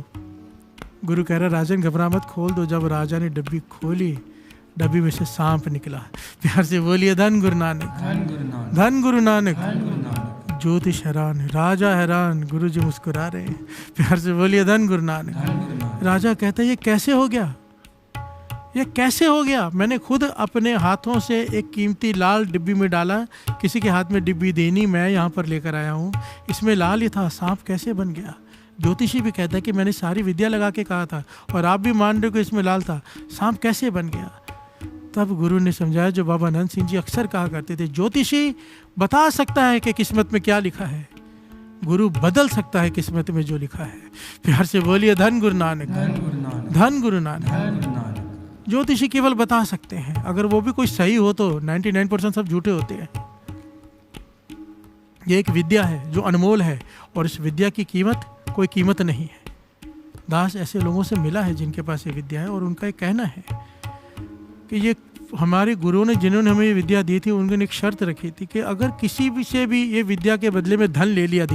गुरु कह रहा राजन घबरा मत, खोल दो। जब राजा ने डब्बी खोली, डब्बी में से सांप निकला। प्यार से बोलिए धन गुरु नानक। धन गुरु नानक। ज्योतिष हैरान, राजा हैरान, गुरु जी मुस्कुरा रहे हैं। प्यार से बोलिए धन गुरु नानक। राजा कहता है ये कैसे हो गया, ये कैसे हो गया। मैंने खुद अपने हाथों से एक कीमती लाल डिब्बी में डाला, किसी के हाथ में डिब्बी देनी, मैं यहाँ पर लेकर आया हूँ, इसमें लाल ही था, सांप कैसे बन गया। ज्योतिषी भी कहता है कि मैंने सारी विद्या लगा के कहा था और आप भी मान रहे हो कि इसमें लाल था, सांप कैसे बन गया? तब गुरु ने समझाया जो बाबा अनंत सिंह जी अक्सर कहा करते थे, ज्योतिषी बता सकता है कि किस्मत में क्या लिखा है, गुरु बदल सकता है किस्मत में जो लिखा है। प्यार से बोलिए धन गुरु नानक, धन गुरु नानक। ज्योतिषी केवल बता सकते हैं, अगर वो भी कोई सही हो तो 99% सब झूठे होते हैं। ये एक विद्या है जो अनमोल है और इस विद्या की कीमत कोई कीमत नहीं है। दास ऐसे लोगों से मिला है जिनके पास ये विद्या है और उनका एक कहना है कि ये हमारे गुरुओं ने जिन्होंने हमें ये विद्या दी थी उन्होंने एक शर्त रखी थी कि अगर किसी भी से भी ये विद्या के बदले में धन ले लिया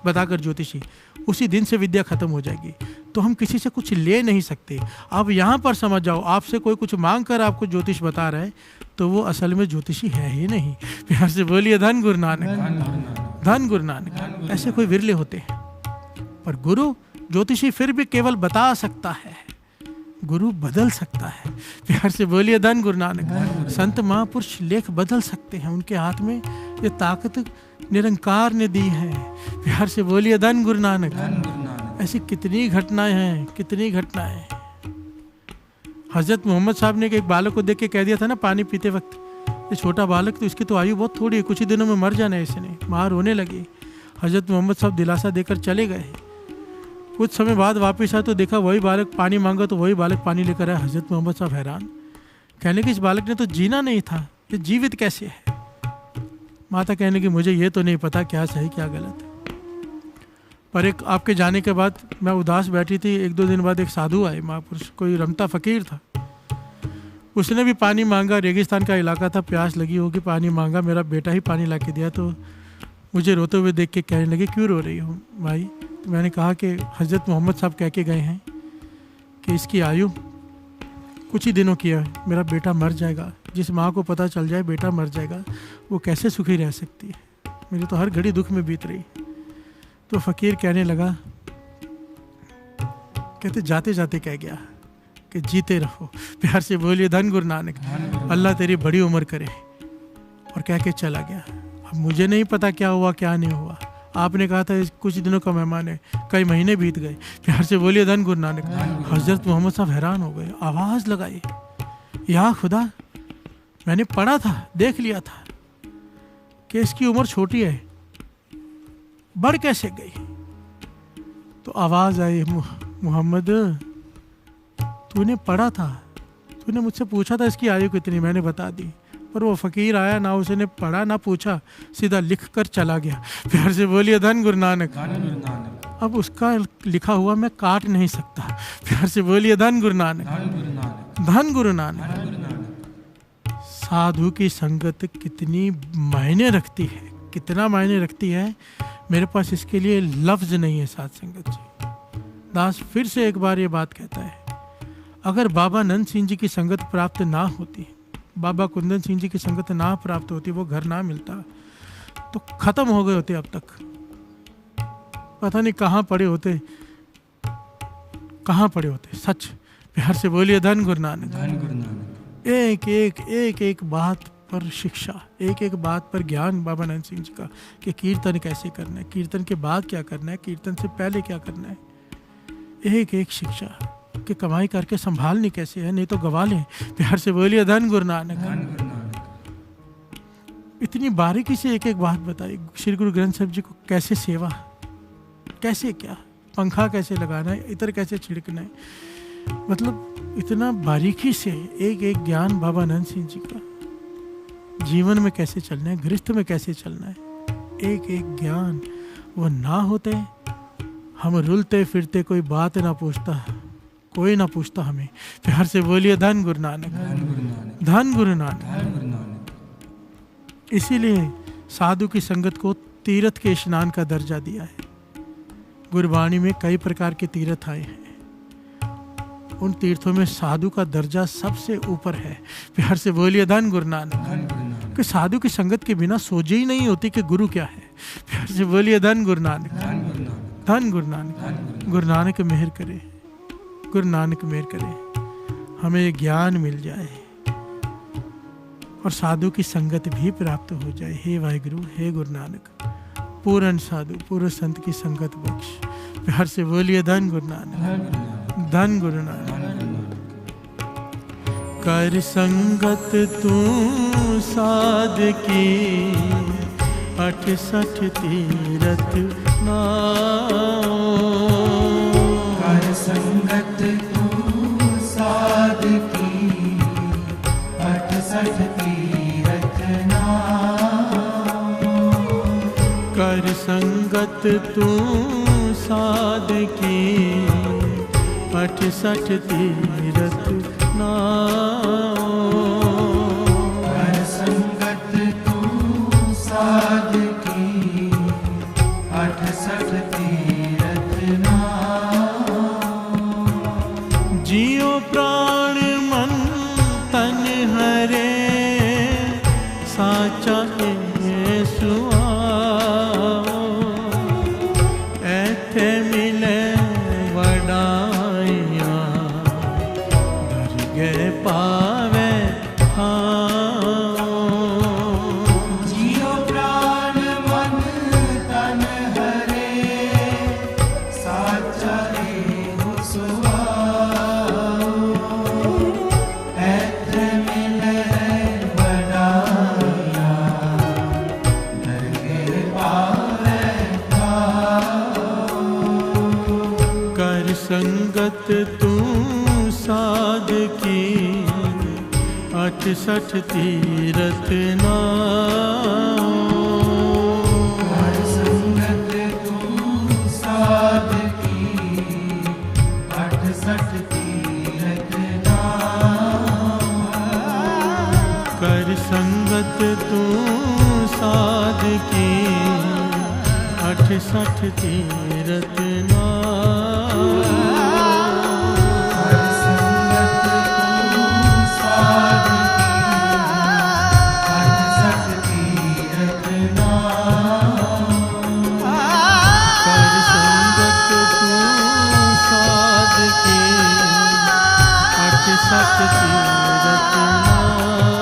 बताकर ज्योतिषी, उसी दिन से विद्या खत्म हो जाएगी। तो हम किसी से कुछ ले नहीं सकते। अब यहाँ पर समझ जाओ, आपसे कोई कुछ मांग कर आपको ज्योतिष बता रहा है तो वो असल में ज्योतिषी है ही नहीं। प्यार से बोलिए धन गुरु नानक, धन गुरु नानक। ऐसे कोई विरले होते हैं, पर गुरु ज्योतिषी फिर भी केवल बता सकता है, गुरु बदल सकता है। प्यार से बोलिए धन गुरु नानक। संत महापुरुष लेख बदल सकते हैं, उनके हाथ में ये ताकत निरंकार ने दी है। प्यार से बोलिए धन गुरु नानक। ऐसी कितनी घटनाएं हैं, कितनी घटनाएं। हजरत मोहम्मद साहब ने एक बालक को देख के कह दिया था ना पानी पीते वक्त, ये छोटा बालक तो इसकी तो आयु बहुत थोड़ी है, कुछ ही दिनों में मर जाना है इसने। माँ रोने लगी। हजरत मोहम्मद साहब दिलासा देकर चले गए। कुछ समय बाद वापस आए तो देखा वही बालक पानी मांगा तो वही बालक पानी लेकर आया। हजरत मोहम्मद साहब हैरान, कहने कि इस बालक ने तो जीना नहीं था, ये जीवित कैसे है? माता कहने की मुझे ये तो नहीं पता क्या सही क्या गलत है। पर एक आपके जाने के बाद मैं उदास बैठी थी, 1-2 दिन बाद एक साधु आए महापुरुष, कोई रमता फकीर था, उसने भी पानी मांगा। रेगिस्तान का इलाका था, प्यास लगी होगी, पानी मांगा। मेरा बेटा ही पानी ला के दिया तो मुझे रोते हुए देख के कहने लगे क्यों रो रही हो भाई? तो मैंने कहा कि हजरत मोहम्मद साहब कह के गए हैं कि इसकी आयु कुछ ही दिनों की है, मेरा बेटा मर जाएगा। जिस माँ को पता चल जाए बेटा मर जाएगा वो कैसे सुखी रह सकती है? मेरी तो हर घड़ी दुख में बीत रही। तो फकीर कहने लगा, कहते जाते जाते कह गया कि जीते रहो। प्यार से बोलिए धन गुरु नानक, अल्लाह तेरी बड़ी उम्र करे। और कह के चला गया। अब मुझे नहीं पता क्या हुआ क्या नहीं हुआ। आपने कहा था कुछ दिनों का मेहमान है, कई महीने बीत गए। प्यार से बोलिए धन गुरु नानक। हजरत मोहम्मद साहब हैरान हो गए, आवाज़ लगाई, या खुदा, मैंने पढ़ा था, देख लिया था कि इसकी उम्र छोटी है, बढ़ कैसे गई? तो आवाज़ आई, मोहम्मद तूने पढ़ा था, तूने मुझसे पूछा था इसकी आयु कितनी, मैंने बता दी। पर वो फकीर आया ना, उसने पढ़ा ना पूछा, सीधा लिख कर चला गया। प्यार से बोलिए धन गुरु नानक। अब उसका लिखा हुआ मैं काट नहीं सकता। प्यार से बोलिए धन गुरु नानक, धन गुरु नानक। साधु की संगत कितनी मायने रखती है, कितना मायने रखती है, मेरे पास इसके लिए लफ्ज नहीं है। साध संगत जी, दास फिर से एक बार ये बात कहता है, अगर बाबा नंद सिंह जी की संगत प्राप्त ना होती, बाबा कुंदन सिंह जी की संगत ना प्राप्त होती, वो घर ना मिलता, तो खत्म हो गए होते अब तक। पता नहीं कहाँ पड़े होते, कहाँ पड़े होते। सच। प्यार से बोलिए धन गुरु नानक। एक एक बात पर शिक्षा, एक एक बात पर ज्ञान बाबा नंद सिंह जी का, कि कीर्तन कैसे करना है, कीर्तन के बाद क्या करना है, कीर्तन से पहले क्या करना है। एक एक शिक्षा कि कमाई करके संभालनी कैसे है, नहीं तो गवा लें। प्यार से बोलिए धन गुरु नानक। इतनी बारीकी से एक एक बात बताई। श्री गुरु ग्रंथ साहिब जी को कैसे सेवा, कैसे क्या, पंखा कैसे लगाना है, इतर कैसे छिड़कना है, मतलब इतना बारीकी से एक एक ज्ञान बाबा नंद सिंह जी का। जीवन में कैसे चलना है, गृहस्थ में कैसे चलना है, एक एक ज्ञान। वो ना होते हम रुलते फिरते, कोई बात ना पूछता, कोई ना पूछता हमें। प्यार से बोलिए धन गुरु नानक, धन गुरु नानक। इसीलिए साधु की संगत को तीर्थ के स्नान का दर्जा दिया है। गुरबाणी में कई प्रकार के तीर्थ आए हैं, उन तीर्थों में साधु का दर्जा सबसे ऊपर है। प्यार से बोलिए धन गुरु नानक। कि साधु की संगत के बिना सोच ही नहीं होती कि गुरु क्या है। प्यार से बोलिए धन गुरु नानक, धन गुरु नानक। गुरु नानक मेहर करे, गुरु नानक मेहर करे, हमें ज्ञान मिल जाए और साधु की संगत भी प्राप्त हो जाए। हे वाहिगुरु, हे गुरु नानक, पूर्ण साधु पूर्ण संत की संगत बख्श। प्यार से बोलिए धन गुरु नानक, धन गुरु नानक। कर संगत तू साध की 68 तीरथ नाओ। कर संगत तू साध की 68 तीरथ नाओ। कर संगत तू साध की 68 तीरथ नाओ। कर संगत तू साध की 68 तीरथ नाओ। जियो प्राण मन तन हरे साचा सुआ। ऐथे मिले वडाइया दरगे पावे हाँ। जियो प्राण मन तन हरे साचा सुआओ। ऐथे मिले वडाइया दरगे पावे कर संगत तू साध की 68 तीरथ नाओ। कर संगत तू साध की 68 तीरथ नाओ। कर संगत तू साध की 68 तीरथ नाओ। कर संगत तू साध की 68 तीरथ नाओ। कर संगत तू साध की 68 तीरथ नाओ। कर संगत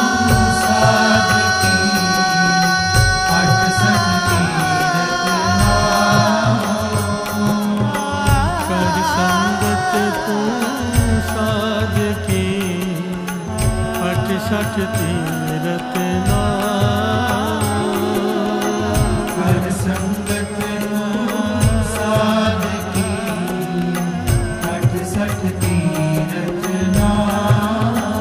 तू साध की 68 तीरथ नाओ। कर संगत तू साध की 68 तीरथ नाओ। कर संगत तू साध की 68 तीरथ नाओ।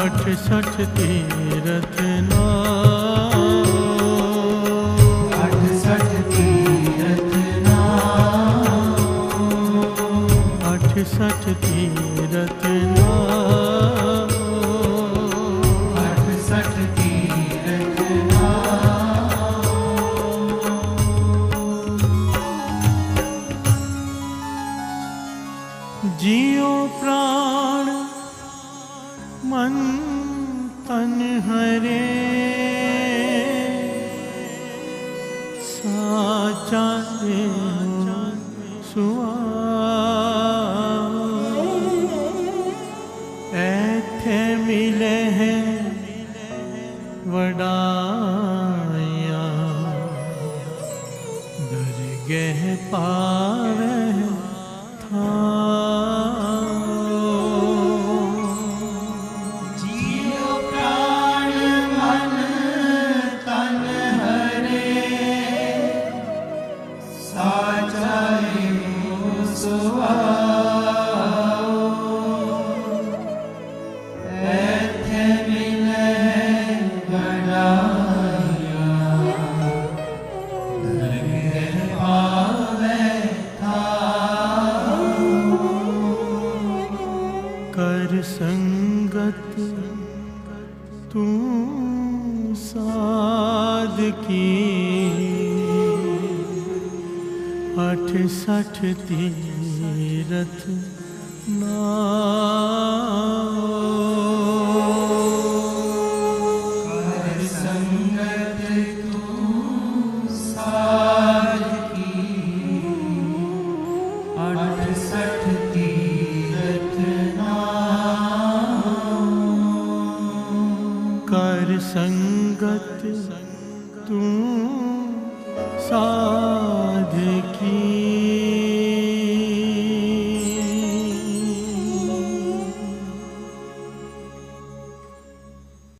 68 तीरथ नाओ। 68 तीरथ नाओ। 68 तीरथ नाओ। 68 तीरथ नाओ। जियो प्राण मन तन हरे साचा सुआ। ऐथे मिले हैं वडाइया दरगह पावे जियो प्राण मन तन हरे साचा सुआओ। ऐथे मिले वडाइया दरगह पावे कर संगत तू साध की 68 तीरथ नाओ। कर संगत तू साध की 68 तीरथ नाओ। कर संगत तू सा